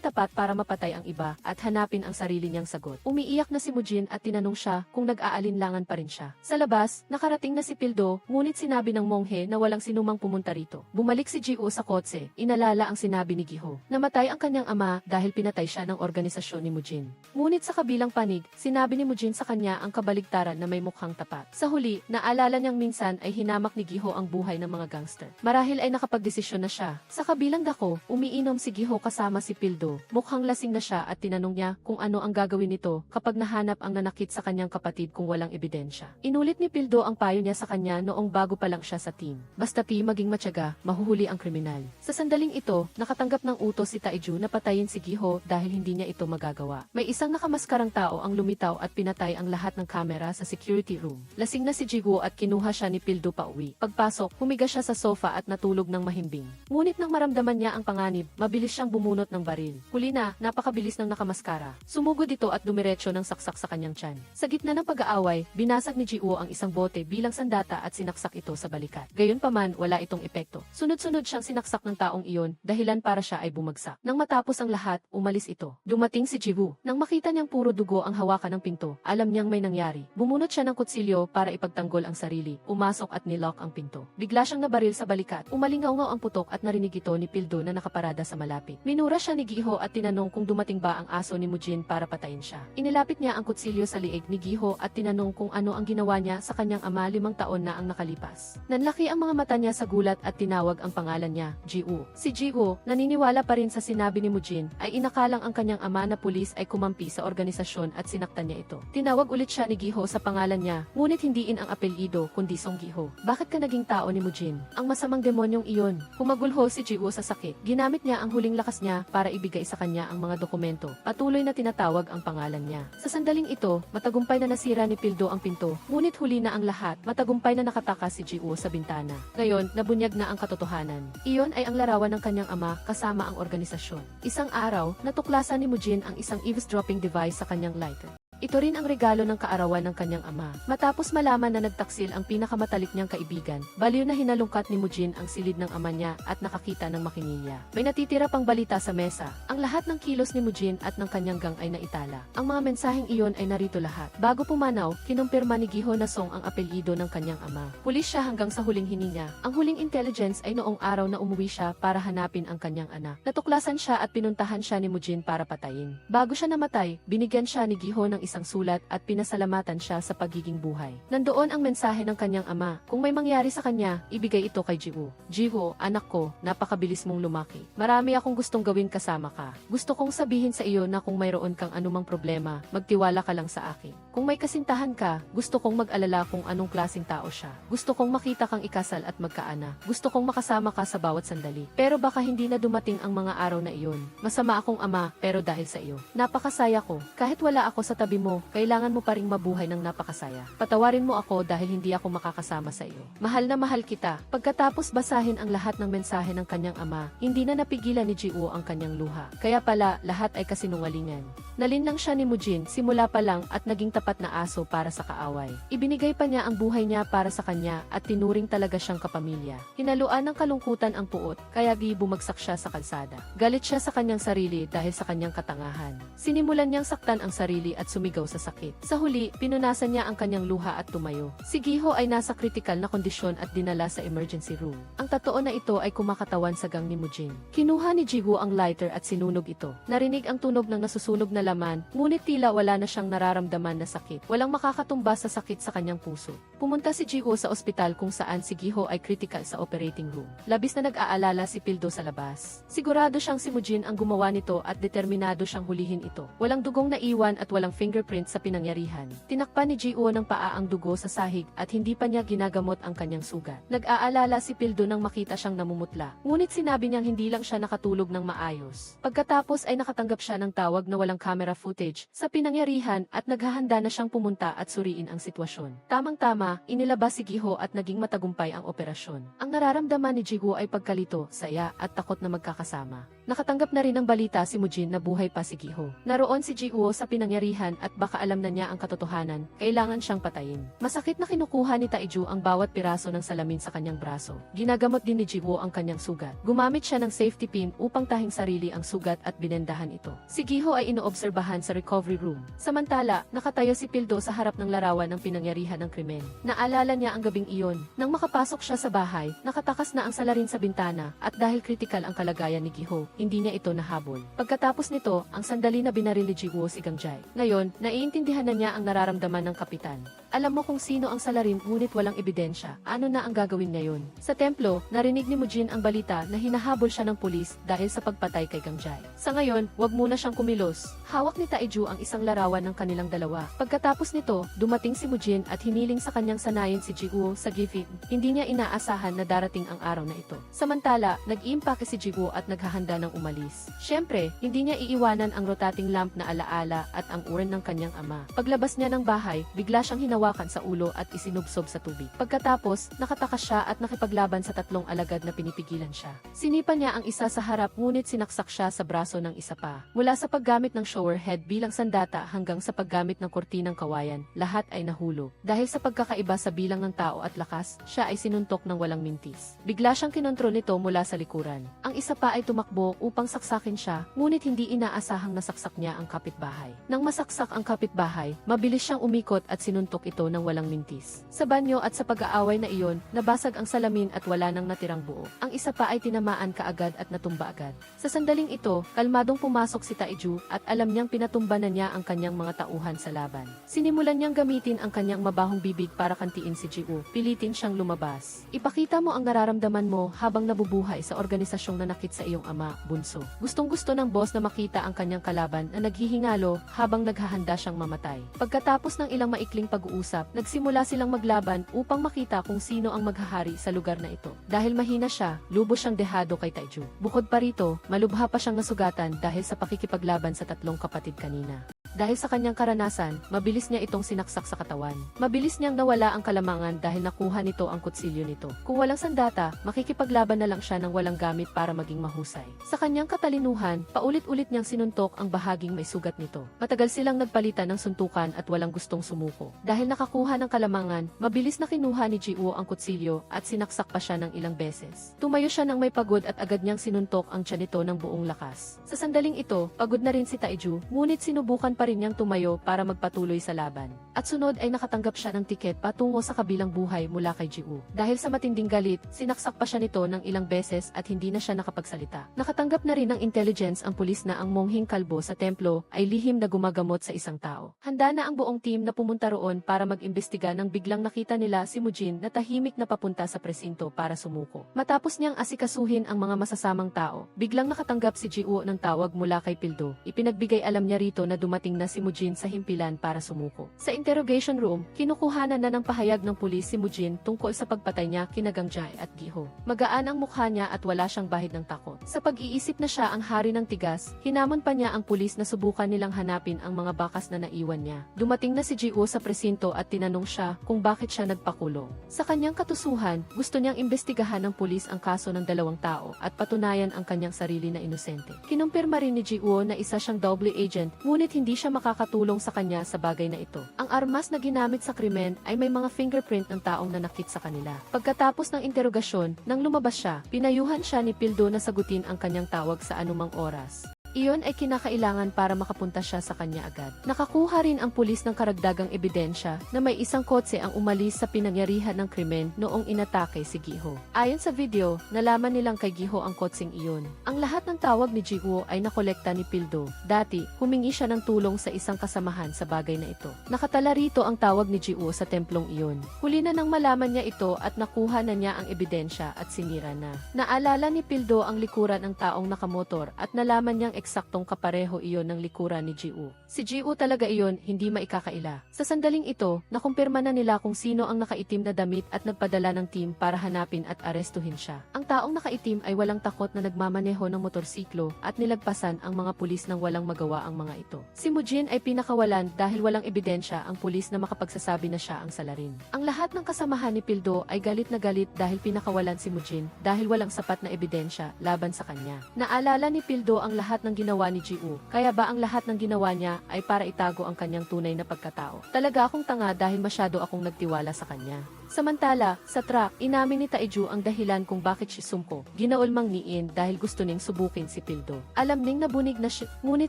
tapat para mapatay ang iba, at hanapin ang sarili niyang sagot. Umiiyak na si Mujin at tinanong siya kung nag-aalinlangan pa rin siya. Sa labas, nakarating na si Pildo, ngunit sinabi ng monghe na walang sinumang pumunta rito. Bumalik si Ji-woo sa kotse, inalala ang sinabi ni Gi-ho. Namatay ang kanyang ama dahil pinatay siya ng organisasyon ni Mujin. Ngunit sa kabilang panig, sinabi ni Mujin sa kanya ang kabaligtaran na may mukhang tapat. Sa huli, naalala niyang minsan ay hinamak ni Gi-ho ang buhay ng mga gangster. Marahil ay nakapagdesisyon na siya. Sa kabilang dako, umiinom si Gi-ho kasama si Pildo. Mukhang lasing na siya at tinanong niya kung ano ang gagawin nito kapag nahanap ang nanakit sa kanyang kapatid kung walang ebidensya. Inulit ni Pildo ang payo niya sa kanya noong bago pa lang siya sa team. Basta maging matyaga, mahuhuli ang kriminal. Sa sandaling ito, nakatanggap ng utos si Taeju na patayin si Gi-ho dahil hindi niya ito magagawa. May isang nakamaskarang tao ang lumitaw at pinatay ang lahat ng kamera sa security room. Lasing na si Ji-woo at kinuha siya ni Pildo pa uwi. Pagpasok, humiga siya sa sofa at natulog ng mahimbing. Ngunit nang maramdaman niya ang panganib, mabilis siyang bumunot ng baril. Huli na, napakabilis ng nakamaskara. Sumugod ito at dumiretso ng saksak sa kanyang tiyan. Sa gitna ng pag-aaway, binasag ni Ji-woo ang isang bote bilang sandata at sinaksak ito sa balikat. Gayunpaman, wala itong epekto. Sunod-sunod siyang sinaksak ng taong iyon, dahilan para siya ay bumagsak. Nang matapos ang lahat, umalis ito. Dumating si Ji-woo. Nang makita niyang puro dugo ang hawakan ng pinto, alam niyang may nangyari. Bumunot siya ng kutsilyo para ipagtanggol ang sarili. Umasok at nilock ang pinto. Bigla siyang nabaril sa balikat. Umalingaw-ngaw ang putok at narinig ito ni Pildo na nakaparada sa malapit. Minura siya ni Gi-ho at tinanong kung dumating ba ang aso ni Mujin para patayin siya. Inilapit niya ang kutsilyo sa liig ni Gi-ho at tinanong kung ano ang ginawa niya sa kanyang ama 5 taon na ang nakalipas. Nanlaki ang mga mata niya sa gulat at tinawag ang pangalan niya, Ji-woo. Si Ji-woo, naniniwala pa rin sa sinabi ni Mujin, ay inakalang ang kanyang ama na pulis ay kumampi sa organisasyon at sinaktan niya ito. Tinawag ulit siya ni Gi-ho sa pangalan niya, ngunit hindiin ang apelyido kundi Song Gi-ho. Bakit ka naging tao ni Mujin? Ang masamang demonyong iyon. Humagulho si Ji-woo sa sakit. Ginamit niya ang huling lakas niya para ibigay sa kanya ang mga dokumento. Patuloy na tinatawag ang pangalan niya. Sa sandaling ito, matagumpay na nasira ni Pildo ang pinto, ngunit huli na ang lahat, matagumpay na nakatakas si Ji-woo sa bintana. Ngayon, nabunyag na ang katotohanan. Iyon ay ang larawan ng kanyang ama kasama ang organisasyon. Isang araw, natuklasan ni Mujin ang isang eavesdropping device sa kanyang lighter. Ito rin ang regalo ng kaarawan ng kanyang ama. Matapos malaman na nagtaksil ang pinakamatalik niyang kaibigan, baliw na hinalungkat ni Mujin ang silid ng ama niya at nakakita ng makinilya. May natitira pang balita sa mesa. Ang lahat ng kilos ni Mujin at ng kanyang gang ay naitala. Ang mga mensaheng iyon ay narito lahat. Bago pumanaw, kinumpirma ni Gi-ho na Song ang apelyido ng kanyang ama. Pulis siya hanggang sa huling hininga. Ang huling intelligence ay noong araw na umuwi siya para hanapin ang kanyang anak. Natuklasan siya at pinuntahan siya ni Mujin para patayin. Bago siya namatay, binigyan siya ni Gi-ho ng isang sulat at pinasalamatan siya sa pagiging buhay. Nandoon ang mensahe ng kanyang ama, kung may mangyari sa kanya, ibigay ito kay Ji-woo. Ji-woo, anak ko, napakabilis mong lumaki. Marami akong gustong gawin kasama ka. Gusto kong sabihin sa iyo na kung mayroon kang anumang problema, magtiwala ka lang sa akin. Kung may kasintahan ka, gusto kong mag-alala kung anong klaseng tao siya. Gusto kong makita kang ikasal at magkaana. Gusto kong makasama ka sa bawat sandali. Pero baka hindi na dumating ang mga araw na iyon. Masama akong ama, pero dahil sa iyo. Napakasaya ko. Kahit wala ako sa tabi mo, kailangan mo pa ring mabuhay ng napakasaya. Patawarin mo ako dahil hindi ako makakasama sa iyo. Mahal na mahal kita. Pagkatapos basahin ang lahat ng mensahe ng kanyang ama, hindi na napigilan ni Ji-woo ang kanyang luha. Kaya pala, lahat ay kasinungalingan. Nalinlang siya ni Mujin simula pa lang at naging tapat na aso para sa kaaway. Ibinigay pa niya ang buhay niya para sa kanya at tinuring talaga siyang kapamilya. Hinaluan ng kalungkutan ang puot, kaya bumagsak siya sa kalsada. Galit siya sa kanyang sarili dahil sa kanyang katangahan. Sinimulan niyang saktan ang sarili at sumigaw sa sakit. Sa huli, pinunasan niya ang kanyang luha at tumayo. Si Gi-ho ay nasa kritikal na kondisyon at dinala sa emergency room. Ang totoo na ito ay kumakatawan sa gang ni Mujin. Kinuha ni Ji-woo ang lighter at sinunog ito. Narinig ang tunog ng nasusunog na laman, ngunit tila wala na siyang nararamdaman na sakit. Walang makakatumba sa sakit sa kanyang puso. Pumunta si Ji-woo sa ospital kung saan si Gi-ho ay critical sa operating room. Labis na nag-aalala si Pildo sa labas. Sigurado siyang si Mujin ang gumawa nito at determinado siyang hulihin ito. Walang dugong naiwan at walang fingerprint sa pinangyarihan. Tinakpan ni Ji-woo ng paa ang dugo sa sahig at hindi pa niya ginagamot ang kanyang sugat. Nag-aalala si Pildo nang makita siyang namumutla. Ngunit sinabi niyang hindi lang siya nakatulog ng maayos. Pagkatapos ay nakatanggap siya ng tawag na walang camera footage sa pinangyarihan at naghahanda na siyang pumunta at suriin ang sitwasyon. Tamang-tama, inilabas si Gi-ho at naging matagumpay ang operasyon. Ang nararamdaman ni Ji-woo ay pagkalito, saya at takot na magkakasama. Nakatanggap na rin ng balita si Mujin na buhay pa si Gi-ho. Naroon si Ji-woo sa pinangyarihan at baka alam na niya ang katotohanan, kailangan siyang patayin. Masakit na kinukuha ni Taiju ang bawat piraso ng salamin sa kanyang braso. Ginagamot din ni Ji-woo ang kanyang sugat. Gumamit siya ng safety pin upang tahing sarili ang sugat at binendahan ito. Si Gi-ho ay inoobserbahan sa recovery room. Samantala, nakatayo si Pildo sa harap ng larawan ng pinangyarihan ng krimen. Naalala niya ang gabing iyon. Nang makapasok siya sa bahay, nakatakas na ang salarin sa bintana at dahil kritikal ang kalagayan ni Gi-ho, hindi niya ito nahabol. Pagkatapos nito, ang sandali na binaril ni Ji-woo si Gangjay. Ngayon, naiintindihan na niya ang nararamdaman ng kapitan. Alam mo kung sino ang salarin ngunit walang ebidensya. Ano na ang gagawin ngayon? Sa templo, narinig ni Mujin ang balita na hinahabol siya ng pulis dahil sa pagpatay kay Gangjay. Sa ngayon, wag muna siyang kumilos. Hawak ni Taiju ang isang larawan ng kanilang dalawa. Pagkatapos nito, dumating si Mujin at hiniling sa kanyang sanayin si Ji-woo sa gifit. Hindi niya inaasahan na darating ang araw na ito. Samantala, nag-iimpake si Ji-woo at naghahanda ng umalis. Siyempre, hindi niya iiwanan ang rotating lamp na alaala at ang urn ng kanyang ama. Paglabas niya ng bahay, bigla siyang hinawakan sa ulo at isinubsob sa tubig. Pagkatapos, nakatakas siya at nakipaglaban sa tatlong alagad na pinipigilan siya. Sinipa niya ang isa sa harap ngunit sinaksak siya sa braso ng isa pa. Mula sa paggamit ng shower head bilang sandata hanggang sa paggamit ng kortinang kawayan, lahat ay nahulog. Dahil sa pagkakaiba sa bilang ng tao at lakas, siya ay sinuntok ng walang mintis. Bigla siyang kinontrol nito mula sa likuran. Ang isa pa ay tumakbo upang saksakin siya, ngunit hindi inaasahang nasaksak niya ang kapitbahay. Nang masaksak ang kapitbahay, mabilis siyang umikot at sinuntok ito ng walang mintis. Sa banyo at sa pag-aaway na iyon, nabasag ang salamin at wala nang natirang buo. Ang isa pa ay tinamaan kaagad at natumba agad. Sa sandaling ito, kalmadong pumasok si Taiju at alam niyang pinatumba na niya ang kanyang mga tauhan sa laban. Sinimulan niyang gamitin ang kanyang mabahong bibig para kantiin si Ji-woo. Pilitin siyang lumabas. Ipakita mo ang nararamdaman mo habang nabubuhay sa organisasyong nanakit sa iyong ama, bunso. Gustong-gusto ng boss na makita ang kanyang kalaban na naghihingalo habang naghahanda siyang mamatay. Pagkatapos ng ilang maikling pag-uusap, nagsimula silang maglaban upang makita kung sino ang maghahari sa lugar na ito. Dahil mahina siya, lubos siyang dehado kay Taiju. Bukod pa rito, malubha pa siyang nasugatan dahil sa pakikipaglaban sa tatlong kapatid kanina. Dahil sa kanyang karanasan, mabilis niya itong sinaksak sa katawan. Mabilis niyang nawala ang kalamangan dahil nakuha nito ang kutsilyo nito. Kung walang sandata, makikipaglaban na lang siya ng walang gamit para maging mahusay. Sa kanyang katalinuhan, paulit-ulit niyang sinuntok ang bahaging may sugat nito. Matagal silang nagpalitan ng suntukan at walang gustong sumuko. Dahil nakakuha ng kalamangan, mabilis na kinuha ni Ji-woo ang kutsilyo at sinaksak pa siya ng ilang beses. Tumayo siya ng may pagod at agad niyang sinuntok ang tiyan nito ng buong lakas. Sa sandaling ito, pagod na rin si Taiju, ngunit sinubukan pa rin niyang tumayo para magpatuloy sa laban. At sunod ay nakatanggap siya ng tiket patungo sa kabilang buhay mula kay Ji-woo. Dahil sa matinding galit, sinaksak pa siya nito ng ilang beses at hindi na siya nakapagsalita. Nakatanggap na rin ng intelligence ang pulis na ang mongheng kalbo sa templo ay lihim na gumagamot sa isang tao. Handa na ang buong team na pumunta roon para mag-imbestiga nang biglang nakita nila si Mujin na tahimik na papunta sa presinto para sumuko. Matapos niyang asikasuhin ang mga masasamang tao, biglang nakatanggap si Ji-woo ng tawag mula kay Pildo. Ipinagbigay alam niya rito na dumating na si Mujin sa himpilan para sumuko. Sa interrogation room, kinukuhanan na ng pahayag ng pulis si Mujin tungkol sa pagpatay niya kina Gangjay at Gi-ho. Magaan ang mukha niya at wala siyang bahid ng takot. Sa pag-iisip na siya ang hari ng tigas, hinamon pa niya ang pulis na subukan nilang hanapin ang mga bakas na naiwan niya. Dumating na si Ji-woo sa presinto at tinanong siya kung bakit siya nagpakulong. Sa kanyang katusuhan, gusto niyang imbestigahan ng pulis ang kaso ng dalawang tao at patunayan ang kanyang sarili na inosente. Kinumpirma rin ni Ji-woo na isa siyang double agent, ngunit hindi siya makakatulong sa kanya sa bagay na ito. Ang armas na ginamit sa krimen ay may mga fingerprint ng taong nanakit sa kanila. Pagkatapos ng interogasyon, nang lumabas siya, pinayuhan siya ni Pildo na sagutin ang kanyang tawag sa anumang oras. Iyon ay kinakailangan para makapunta siya sa kanya agad. Nakakuha rin ang pulis ng karagdagang ebidensya na may isang kotse ang umalis sa pinangyarihan ng krimen noong inatake si Giho. Ayon sa video, nalaman nilang kay Giho ang kotseng iyon. Ang lahat ng tawag ni Giho ay nakolekta ni Pildo. Dati, humingi siya ng tulong sa isang kasamahan sa bagay na ito. Nakatala rito ang tawag ni Giho sa templong iyon. Huli na nang malaman niya ito at nakuha na niya ang ebidensya at sinira na. Naalala ni Pildo ang likuran ng taong nakamotor at nalaman niyang eksaktong kapareho iyon ng likuran ni Giho. Si Giho talaga iyon, hindi maikakaila. Sa sandaling ito, nakumpirma na nila kung sino ang nakaitim na damit at nagpadala ng team para hanapin at arestuhin siya. Ang taong nakaitim ay walang takot na nagmamaneho ng motorsiklo at nilagpasan ang mga pulis nang walang magawa ang mga ito. Si Mujin ay pinakawalan dahil walang ebidensya ang pulis na makapagsasabi na siya ang salarin. Ang lahat ng kasamahan ni Pildo ay galit na galit dahil pinakawalan si Mujin dahil walang sapat na ebidensya laban sa kanya. Naalala ni Pildo ang lahat ng ginawa ni Giho, kaya ba ang lahat ng ginawa niya ay para itago ang kanyang tunay na pagkatao? Talaga akong tanga dahil masyado akong nagtiwala sa kanya. Samantala, sa truck, inamin ni Taeju ang dahilan kung bakit siya sumko. Ginaulmang niin dahil gusto ning subukin si Pildo. Alam ning nabunig na siya, ngunit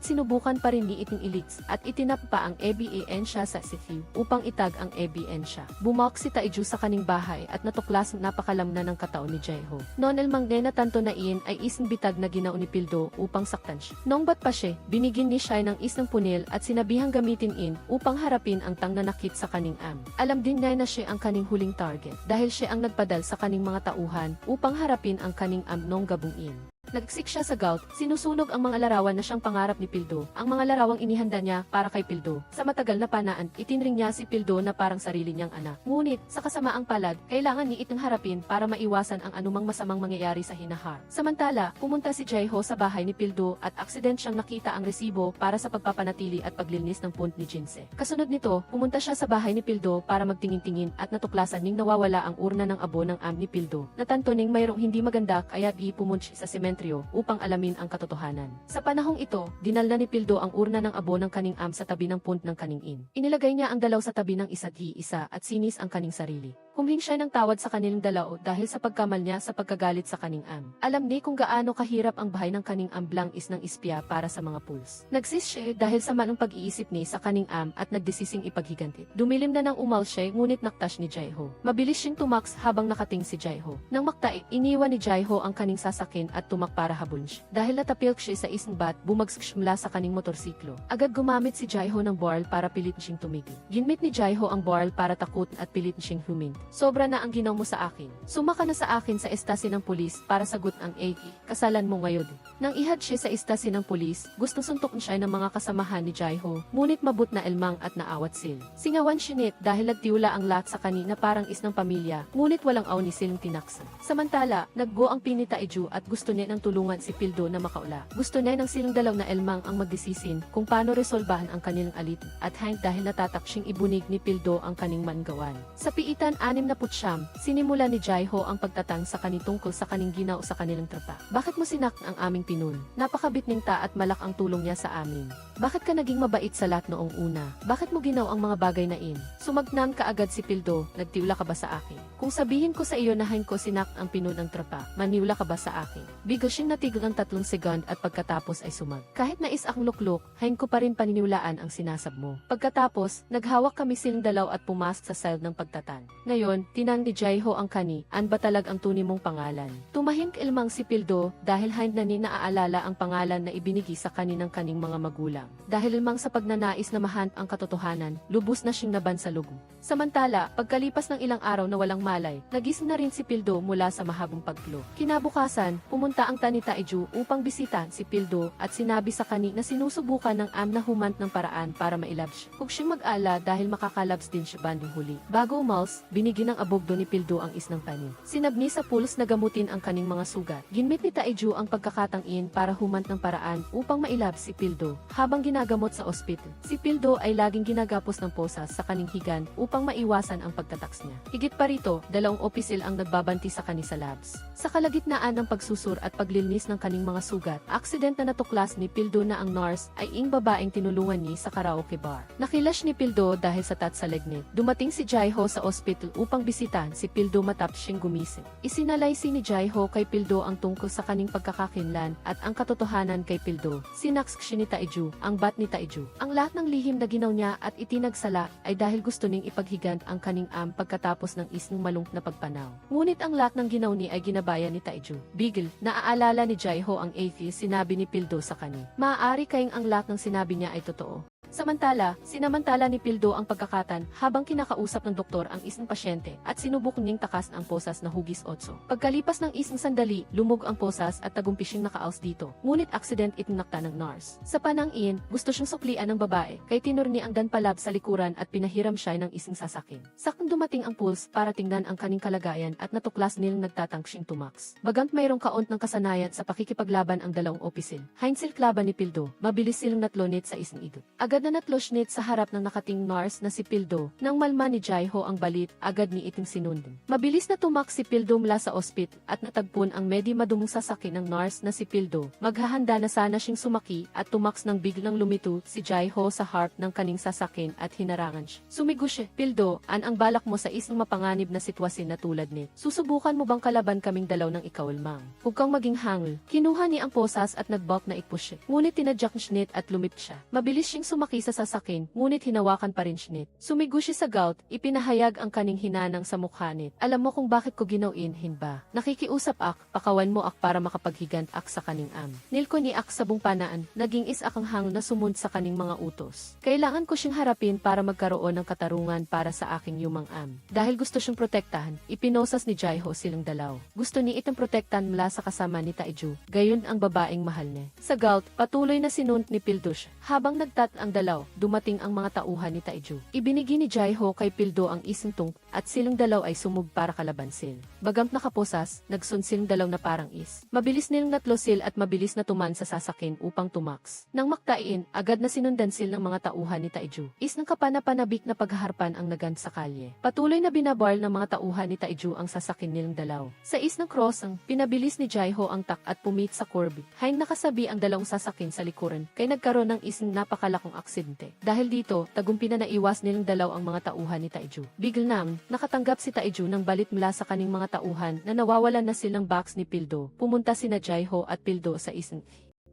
sinubukan pa rin ni iting ilits at itinap pa ang EBAN siya sa Sithew upang itag ang EBN siya. Bumawak si Taeju sa kaning bahay at natuklas ang napakalamna ng kataon ni Jaeho. Noon elmang na tanto na iin ay isang bitag na ginao ni Pildo upang saktan siya. Nung bat pa siya, binigyan ni siya ng isang punil at sinabihang gamitin in upang harapin ang tang nanakit sa kaning am. Alam din niya na siya ang kaning huling target dahil siya ang nagpadal sa kaning mga tauhan upang harapin ang kaning amnong gabungin. Nagsik siya sa gout, sinusunog ang mga larawan na siyang pangarap ni Pildo. Ang mga larawang inihanda niya para kay Pildo. Sa matagal na panaan, itinring niya si Pildo na parang sarili niyang anak. Ngunit, sa kasamaang palad, kailangan ni itong harapin para maiwasan ang anumang masamang mangyayari sa hinahar. Samantala, pumunta si Jaeho sa bahay ni Pildo at aksident siyang nakita ang resibo para sa pagpapanatili at paglinis ng punt ni Jinse. Kasunod nito, pumunta siya sa bahay ni Pildo para magtingin-tingin at natuklasan ning nawawala ang urna ng abo ng am ni Pildo. Natanto ning mayroong hindi maganda kaya pumunta siya sa sementeryo upang alamin ang katotohanan. Sa panahong ito, dinalda ni Pildo ang urna ng abo ng kaning am sa tabi ng punt ng kaning in. Inilagay niya ang dalaw sa tabi ng isa't iisa at sinis ang kaning sarili. Humling siya ng tawad sa kanilang dalaw dahil sa pagkamal niya sa pagkagalit sa kaning am. Alam ni kung gaano kahirap ang bahay ng kaning am blang is ng ispya para sa mga puls. Nagsis siya dahil sa manong pag-iisip ni sa kaning am at nagdesising ipaghiganti. Dumilim na ng umal siya ngunit naktash ni Jaeho. Mabilis siyang tumaks habang nakating si Jaeho. Nang maktaik, iniwan ni Jaeho ang kaning sasakin at tumak para habulin siya. Dahil natapilk siya sa isang bat, bumagsak siya mula sa kaning motorsiklo. Agad gumamit si Jaeho ng barrel para pilit siyang tumigil. Ginmit ni Jaeho ang barrel para takot at pilit siyang huminto. Sobra na ang ginaw mo sa akin. Sumaka na sa akin sa estasi ng pulis para sagot ang AG. Kasalan mo ngayon. Nang ihad siya sa estasi ng pulis, gusto suntok siya ng mga kasamahan ni Jaeho, ngunit mabut na elmang at naawat sil. Singawan siya dahil nagtiwala ang lahat sa kanina parang isnang pamilya, ngunit walang aw ni silang tinaksan. Samantala, naggo ang Pini Taeju at gusto niya ng tulungan si Pildo na makaula. Gusto niya ng silang dalaw na elmang ang magdesisin kung paano resolbahan ang kanilang alit at hang dahil natatak siyang ibunig ni Pildo ang kaning mangawan. Sa piitan 60 sinimula ni Jaeho ang pagtatang sa kanitungkol sa kaning ginaw sa kanilang tropa. Bakit mo sinak ang aming pinun? Napakabit ning ta at malak ang tulong niya sa amin. Bakit ka naging mabait sa lahat noong una? Bakit mo ginaw ang mga bagay na in? Sumagnam ka agad si Pildo, nagtiwala ka ba sa akin? Kung sabihin ko sa iyo na hain ko sinak ang pinun ng tropa, maniwala ka ba sa akin? Bigla siyang natigil ng 3 second at pagkatapos ay sumag. Kahit nais ang lukluk, hain ko pa rin paniniwalaan ang sinasab mo. Pagkatapos, naghawak kami silang dalaw at pumasok sa cell ng pagtatan. Ngayon, tinang ni Jaeho ang kani, an ba talag ang tunay mong pangalan? Tumahimik ilmang si Pildo dahil hind na ni naaalala ang pangalan na ibinigay sa kaninang kaning mga magulang. Dahil ilmang sa pagnanais na mahanap ang katotohanan, lubos na siyang naban sa lugo. Samantala, pagkalipas ng ilang araw na walang malay, nagising na rin si Pildo mula sa mahabang paglo. Kinabukasan, pumunta ang Tani Taeju upang bisita si Pildo at sinabi sa kani na sinusubukan ng am na humant ng paraan para mailab siya. Huwag siyang mag-ala dahil makakalabs din siya banding huli. Bago umals, binigyan ng abogdo ni Pildo ang isnang tanin. Sinabni sa pulos na gamutin ang kaning mga sugat. Ginmit ni Taeju ang pagkakatangin para humant ng paraan upang mailab si Pildo. Habang habang ginagamot sa ospital. Si Pildo ay laging ginagapos ng posas sa kaning higan upang maiwasan ang pagtataks niya. Higit pa rito, 2 opisil ang nagbabanti sa kani sa labs. Sa kalagitnaan ng pagsusur at paglilinis ng kaning mga sugat, aksident na natuklas ni Pildo na ang nurse ay ing babaeng tinulungan niya sa karaoke bar. Nakilash ni Pildo dahil sa tat sa legnit. Dumating si Jaiho sa ospital upang bisitahan si Pildo matapos siyang gumising. Isinalaysay ni Jaiho kay Pildo ang tungkol sa kaning pagkakakinlan at ang katotohanan kay Pildo. Sinaks siya ni Taiju, ang bat ni Taiju. Ang lahat ng lihim na ginaw niya at itinagsala ay dahil gusto ning ipaghigant ang kaning pagkatapos ng isang malung na pagpanaw. Ngunit ang lahat ng ginaw ni ay ginabayan ni Taiju. Bigil, naaalala ni Jaiho ang atheist sinabi ni Pildo sa kani. Maaari kayong ang lahat ng sinabi niya ay totoo. Sinamantala ni Pildo ang pagkakatan habang kinakausap ng doktor ang isang pasyente at sinubok niyang takas ang posas na hugis 8. Pagkalipas ng isang sandali, lumog ang posas at tagumpis siyang nakaaos dito. Ngunit aksident itinakta ng nurse. Sa panang iyon, gusto siyang suklian ng babae, kay tinurni ang danpalab sa likuran at pinahiram siya ng isang sasakin. Sakang dumating ang pulse para tingnan ang kaning kalagayan at natuklas nilang nagtatangk siyang tumaks. Bagant mayroong kaont ng kasanayan sa pakikipaglaban ang 2 opisil. Hainsil klaban ni Pildo, mabilis silang natlonit sa isang idot. Agad na natlosnit sa harap ng nakating nurse na si Pildo. Nang malma ni Jaiho ang balit, agad ni iting sinundan. Mabilis na tumak si Pildo mula sa ospital at natagpon ang medi madumong sasakin ng nurse na si Pildo. Maghahanda na sana siyang sumaki at tumaks nang biglang lumito si Jaiho sa harp ng kaning sasakin at hinarangan siya. Sumigo siya, Pildo, ang balak mo sa isang mapanganib na sitwasyon na tulad ni. Susubukan mo bang kalaban kaming dalaw ng ikaw lamang? Huwag kang maging hangul. Kinuha ni ang posas at nagbulk na ikpush siya. Ngunit tinadyak niya at lumip siya. Mabilis siyang sumaki sa sasakin, ngunit hinawakan pa rin siya. Sumigo siya sa gout, ipinahayag ang kaning hinanang sa mukha nit. Alam mo kung bakit ko ginawin, hinba. Nakikiusap ak, pakawan mo ak para makapaghigant ak sa kaning Nilko ni ak sa bungpanaan, naging is akang hang na sumund sa kaning mga utos. Kailangan ko siyang harapin para magkaroon ng katarungan para sa aking yumang Dahil gusto siyang protektahan, ipinosas ni Jaiho silang dalaw. Gusto ni itang protektahan mula sa kasama ni Taiju, gayon ang babaeng mahal niya. Sa gout, patuloy na sinunt ni Pildush, habang nagtat ang dalaw, dumating ang mga tauhan ni Taiju. Ibinigay ni Jaiho kay Pildo ang isang tung at silang dalaw ay sumug para kalabansil. Bagam nakaposas, nagsun silang dalaw na parang is. Mabilis nilang natlosil at mabilis na tuman sa sasakin upang tumaks. Nang maktain, agad na sinundan sil ng mga tauhan ni Taiju. Is ng kapanapanabik na paghaharpan ang nagan sa kalye. Patuloy na binabarl ng mga tauhan ni Taiju ang sasakin nilang dalaw. Sa is ng crossing, pinabilis ni Jaiho ang tak at pumit sa kurbi. Hain nakasabi ang dalawang sasakin sa likuran, kay nagkaroon ng isang napakalakong aksidente. Dahil dito, tagumpi na naiwas nilang dalaw ang mga tauhan ni Taiju. Bigla nang, nakatanggap si Taiju ng balit mula sa kaning mga tauhan na nawawalan na silang box ni Pildo. Pumunta sina Jaiho at Pildo sa isang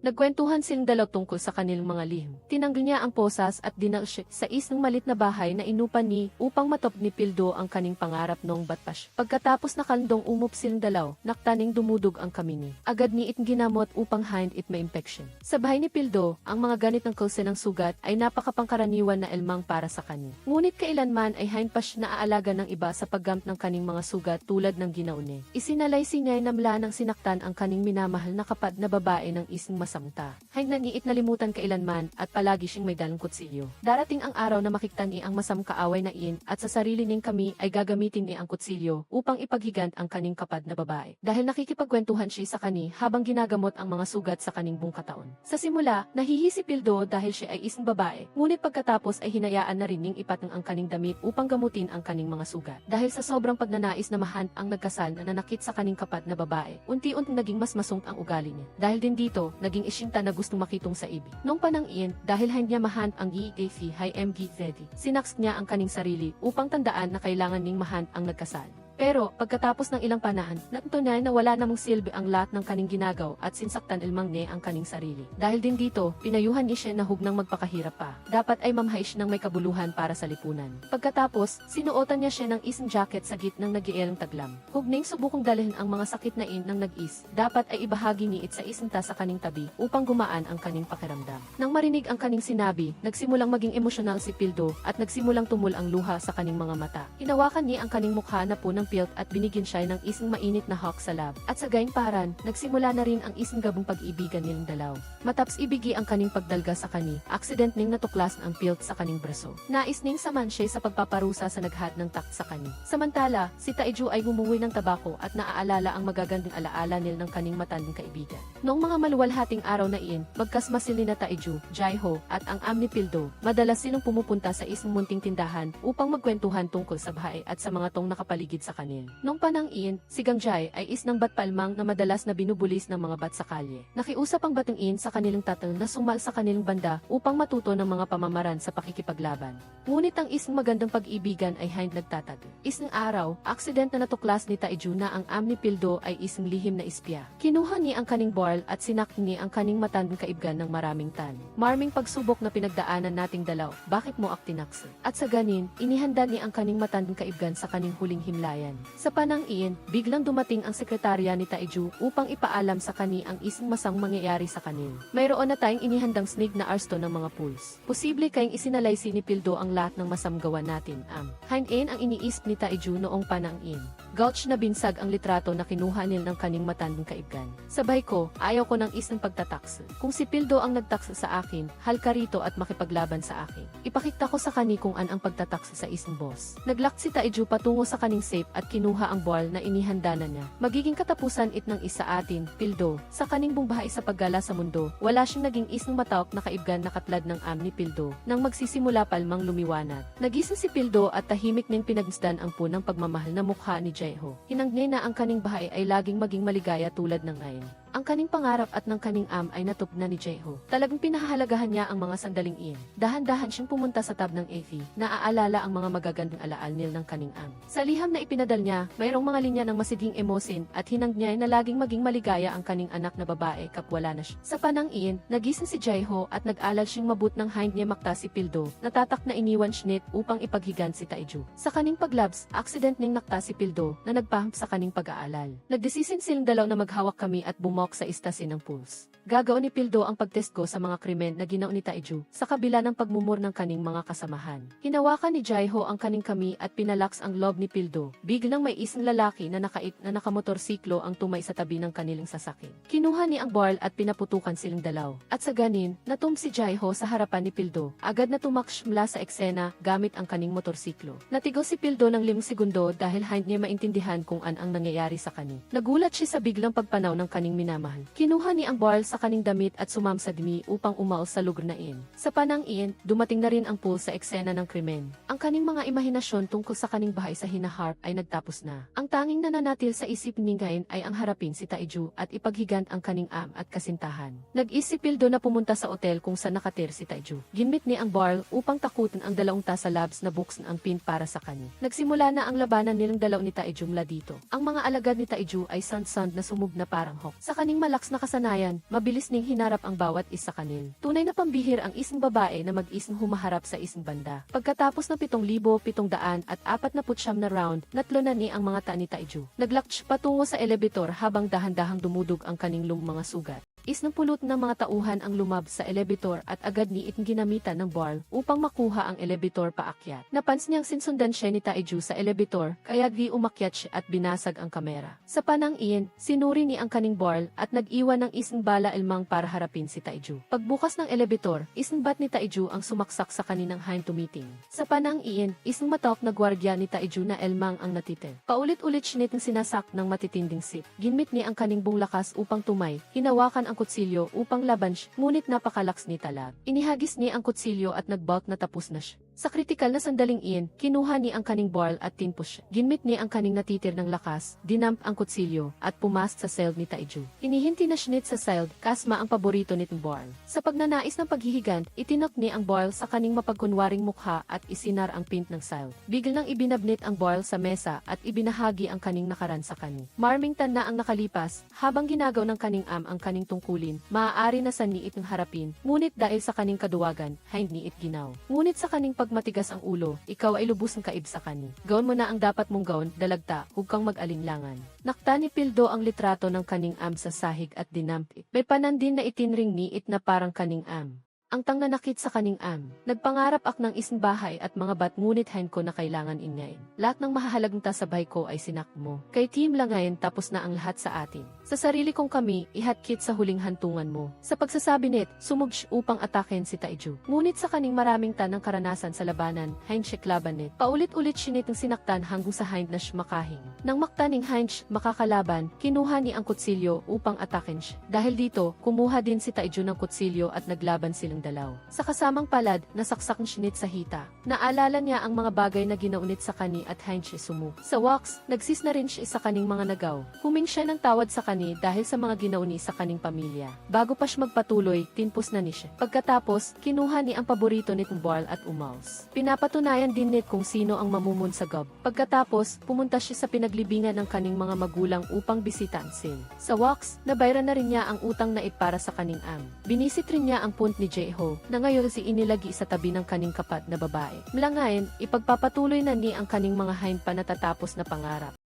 Nagkwentuhan silang dalaw tungkol sa kanilang mga lihim. Tinanggal niya ang posas at dinal siya sa isang malit na bahay na inupan ni upang matop ni Pildo ang kaning pangarap noong batpash. Pagkatapos nakandong umup silang dalaw, naktaning dumudog ang kamini. Agad ni itong ginamot upang hind it ma-infection. Sa bahay ni Pildo, ang mga ganit ng kulse ng sugat ay napakapangkaraniwan na elmang para sa kani. Ngunit kailanman ay hind pa siya naaalaga ng iba sa paggamp ng kaning mga sugat tulad ng ginaw niya. Isinalaysay niya na mula ng sinaktan ang kaning minamahal na kapad na babae ng isang samta. Hay nangiit nalimutan kailanman at palagi siyang may dalang kutsilyo. Darating ang araw na makiktan ni ang masam kaaway na iin at sa sarili ning kami ay gagamitin ni ang kutsilyo upang ipaghigant ang kaning kapad na babae. Dahil nakikipagkwentuhan siya sa kani habang ginagamot ang mga sugat sa kaning bungkataon. Sa simula, nahihi si Pildo dahil siya ay isang babae. Ngunit pagkatapos ay hinayaan na rin ning ipatang ang kaning damit upang gamutin ang kaning mga sugat. Dahil sa sobrang pagnanais na mahant ang nagkasal na nanakit sa kaning kapad na babae, unti-unting naging mas masung ang ugali niya. Dahil din dito, naging isinta na gustong makitong sa ibig. Nung panang iyan, dahil hindi niya mahant ang EAF hay MG Zeddy, sinaks niya ang kaning sarili upang tandaan na kailangan ning mahant ang nagkasal. Pero, pagkatapos ng ilang panahon, natunay na wala namang silbi ang lahat ng kaning ginagaw at sinsaktan ilmang ne ang kaning sarili. Dahil din dito, pinayuhan niya siya na hugnang magpakahirap pa. Dapat ay mamhay siya ng may kabuluhan para sa lipunan. Pagkatapos, sinuotan niya siya ng isang jacket sa gitnang nag-iilang taglam. Hugning subukong dalhin ang mga sakit na in ng nag-is. Dapat ay ibahagi ni it sa isang tas sa kaning tabi upang gumaan ang kaning pakiramdam. Nang marinig ang kaning sinabi, nagsimulang maging emosyonal si Pildo at nagsimulang tumul ang luha sa kaning mga mata. Hinawakan niya ang kaning mukha na po ng pilt at binigyan siya ng isang mainit na hawk sa lab. At sa gayong paran, nagsimula na rin ang isang gabong pag-ibigan nilang dalaw. Matapos ibigi ang kaning pagdalga sa kani, aksident ning natuklas ang pilt sa kaning braso. Nais ning saman siya sa pagpaparusa sa naghat ng takt sa kani. Samantala, si Taiju ay gumuwi ng tabako at naaalala ang magagandang alaala nil ng kaning matanding kaibigan. Noong mga maluwalhating araw na iyon, magkasmasil ni na Taiju, Jaiho, at ang am ni Pildo, madalas silang pumupunta sa isang munting tindahan upang magkwentuhan tungkol sa bahay at sa mga tong nakapaligid sa kanil. Noong panang iyon, si Gangjay ay isnang batpalmang na madalas na binubulis ng mga bat sa kalye. Nakiusap ang batang iyon sa kanilang tatang na sumal sa kanilang banda upang matuto ng mga pamamaran sa pakikipaglaban. Ngunit ang isang magandang pag-ibigan ay hind nagtatago. Isang araw, aksident na natuklas ni Taiju na ang am ni Pildo ay isang lihim na ispya. Kinuha niya ang kaning barl at sinak niya ang kaning matandang kaibgan ng maraming tan. Marming pagsubok na pinagdaanan nating dalaw, bakit mo aktinakse? At sa ganin, inihanda niya ang kaning matandang kaibgan sa kaning huling himlayan. Sa panang iyon, biglang dumating ang sekretarya ni Taiju upang ipaalam sa kani ang isang masang mangyayari sa kanin. Mayroon na tayong inihandang snig na arsto ng mga pools. Posible kayong isinalay si ni Pildo ang lahat ng masamgawa natin, Hain-in ang iniisip ni Taiju noong panang iyon. Gulch na binsag ang litrato na kinuha nil ng kaning matandang kaibgan. Sabay ko, ayaw ko ng isang pagtataksa. Kung si Pildo ang nagtaksa sa akin, halka rito at makipaglaban sa akin. Ipakita ko sa kani kung an ang pagtataksa sa isang boss. Naglak si Taiju patungo sa kaning safe at kinuha ang ball na inihanda na niya. Magiging katapusan it ng isa atin, Pildo. Sa kaning bungbahay sa paggala sa mundo, wala siyang naging isang matawak na kaibgan na katlad ng am ni Pildo. Nang magsisimula palmang lumiwanag. Nagising si Pildo at tahimik ning pinagmasdan ang punang pagmamahal na mukha ni Jaiho. Hinangnay na ang kaning bahay ay laging maging maligaya tulad ng ngayon. Ang kaning pangarap at ng kaning am ay natupad na ni Jaiho. Talagang pinahahalagahan niya ang mga sandaling iyon. Dahan-dahan siyang pumunta sa tab ng Effie, naaalala ang mga magagandang alaal nil ng kaning am. Sa liham na ipinadal niya, mayroong mga linya ng masiging emosin at hinang niya na laging maging maligaya ang kaning anak na babae kapwala na siya. Sa panang iyon, nagising si Jaiho at nag-alal siyang mabut ng hind niya makta si Pildo, natatak na iniwan siya upang ipaghigan si Taiju. Sa kaning paglabs, accident ning nakta si Pildo na nagpaham sa kaning pag-aalal. Nagdesisin silang dalaw na maghawak kami at bumok sa istasin ng pools. Gagawin ni Pildo ang pagtest ko sa mga krimen na ginawa ni Taiju sa kabila ng pagmumur ng kaning mga kasamahan. Hinawakan ni Jaiho ang kaning kami at pinalaks ang loob ni Pildo. Biglang may isang lalaki na nakait na nakamotorsiklo ang tumay sa tabi ng kanilang sasakyan. Kinuha ni ang barl at pinaputukan silang dalaw. At sa ganin, natum si Jaiho sa harapan ni Pildo. Agad na tumaksh mula sa eksena gamit ang kaning motorsiklo. Natigo si Pildo ng 5 segundo dahil hindi niya maintindihan kung an ang nangyayari sa kani. Nagulat siya sa biglang pagpanaw ng kaning minamahal. Kinuha ni ang barl sa kaning damit at sumamsa dimi upang umaos sa lugar na iyon. Sa panang iyon, dumating na rin ang pool sa eksena ng krimen. Ang kaning mga imahinasyon tungkol sa kaning bahay sa hinaharp ay nagtapos na. Ang tanging nananatil sa isip ni ngayon ay ang harapin si Taiju at ipaghigant ang kaning am at kasintahan. Nag-isip Pildo na pumunta sa otel kung saan nakatir si Taiju. Ginmit ni ang barl upang takutin ang dalawang tasa labs na books na ang pin para sa kani. Nagsimula na ang labanan nilang dalaw ni Taiju mula dito. Ang mga alagad ni Taiju ay sand-sand na sumug na parang hawk. Sa kaning malaks na kasanayan, mabilis ning hinarap ang bawat isa kanil. Tunay na pambihir ang isang babae na mag-isang humaharap sa isang banda. Pagkatapos ng 7,700 at 49 na round, natlo na ni ang mga taa ni Taiju. Naglaksh patungo sa elevator habang dahan-dahang dumudog ang kaning mga sugat. Isnang pulot ng mga tauhan ang lumab sa elevator at agad ni itong ginamitan ng barl upang makuha ang elevator paakyat. Napansin niyang sinsundan siya ni Taiju sa elevator kaya di umakyat siya at binasag ang kamera. Sa panang iyon, sinuri ni ang kaning barl at nag-iwan ng isang bala ilmang para harapin si Taiju. Pagbukas ng elevator, isang bat ni Taiju ang sumaksak sa kaninang hind tumiting. Sa panang iyon, isang matawak na gwardiya ni Taiju na elmang ang natitil. Paulit-ulit siya nitong sinasak ng matitinding sip. Ginmit ni ang kaning buong lakas upang tumay, hinawakan ang kutsilyo upang laban siya, ngunit napakalaks ni talag. Inihagis niya ang kutsilyo at nagbolt na tapos na siya. Sa kritikal na sandaling iyon, kinuha ni ang kaning barl at tinpush siya. Ginmit ni ang kaning natitir ng lakas, dinamp ang kutsilyo, at pumast sa seld ni Taiju. Hinihinti na siya sa seld, kasma ang paborito nitong barl. Sa pagnanais ng paghihigant, itinok ni ang barl sa kaning mapagkunwaring mukha at isinar ang pint ng seld. Biglang ibinabnit ang barl sa mesa at ibinahagi ang kaning nakaran sa kani. Marming tan na ang nakalipas, habang ginagaw ng kaning am ang kaning tungkulin, maaari na sa niit ng harapin, ngunit dahil sa kaning kaduwagan, hindi niit ginaw. Ngunit sa kaning matigas ang ulo, ikaw ay lubos ng kaib sa kani. Gawin mo na ang dapat mong gawin, dalagta, huwag kang mag-alinlangan. Nakta ni Pildo ang litrato ng kaning am sa sahig at dinampit. May panandin na itinring niit na parang kaning am. ang tang nanakit sa kaning Nagpangarap ak ng isang bahay at mga bat ngunit hain ko na kailangan ingayin. Lahat ng mahahalagang tasabay ko ay sinak mo. Kay team lang ngayon tapos na ang lahat sa atin. Sa sarili kong kami, ihatkit sa huling hantungan mo. Sa pagsasabi nit, sumugsh upang ataken si Taiju. Ngunit sa kaning maraming tanang karanasan sa labanan, hain siya klaban nit. Paulit-ulit sinit ang sinaktan hanggang sa hain na siya makahing. Nang maktaning hain siya makakalaban, kinuha ni ang kutsilyo upang ataken siya. Dahil dito, kumuha din si Taiju ng kutsilyo at naglaban silang dalaw. Sa kasamang palad, nasaksak ng sinit sa hita. Naalala niya ang mga bagay na ginaunit sa kani at hain siya sumu. Sa wax, nagsis na rin siya sa kaning mga nagaw. Huming siya ng tawad sa kani dahil sa mga ginauni sa kaning pamilya. Bago pa siya magpatuloy, tinpos na ni siya. Pagkatapos, kinuha ni ang paborito nitong Barl at umals. Pinapatunayan din nit kung sino ang mamumun sa gob. Pagkatapos, pumunta siya sa pinaglibingan ng kaning mga magulang upang bisitaan sin. Sa wax, nabayaran na rin niya ang utang na para sa kaning Binisit rin niya ang punt ni Jeho na ngayon si inilagi sa tabi ng kaning kapat na babae. Mula ngayon, ipagpapatuloy na ni ang kaning mga hain pa natatapos na pangarap.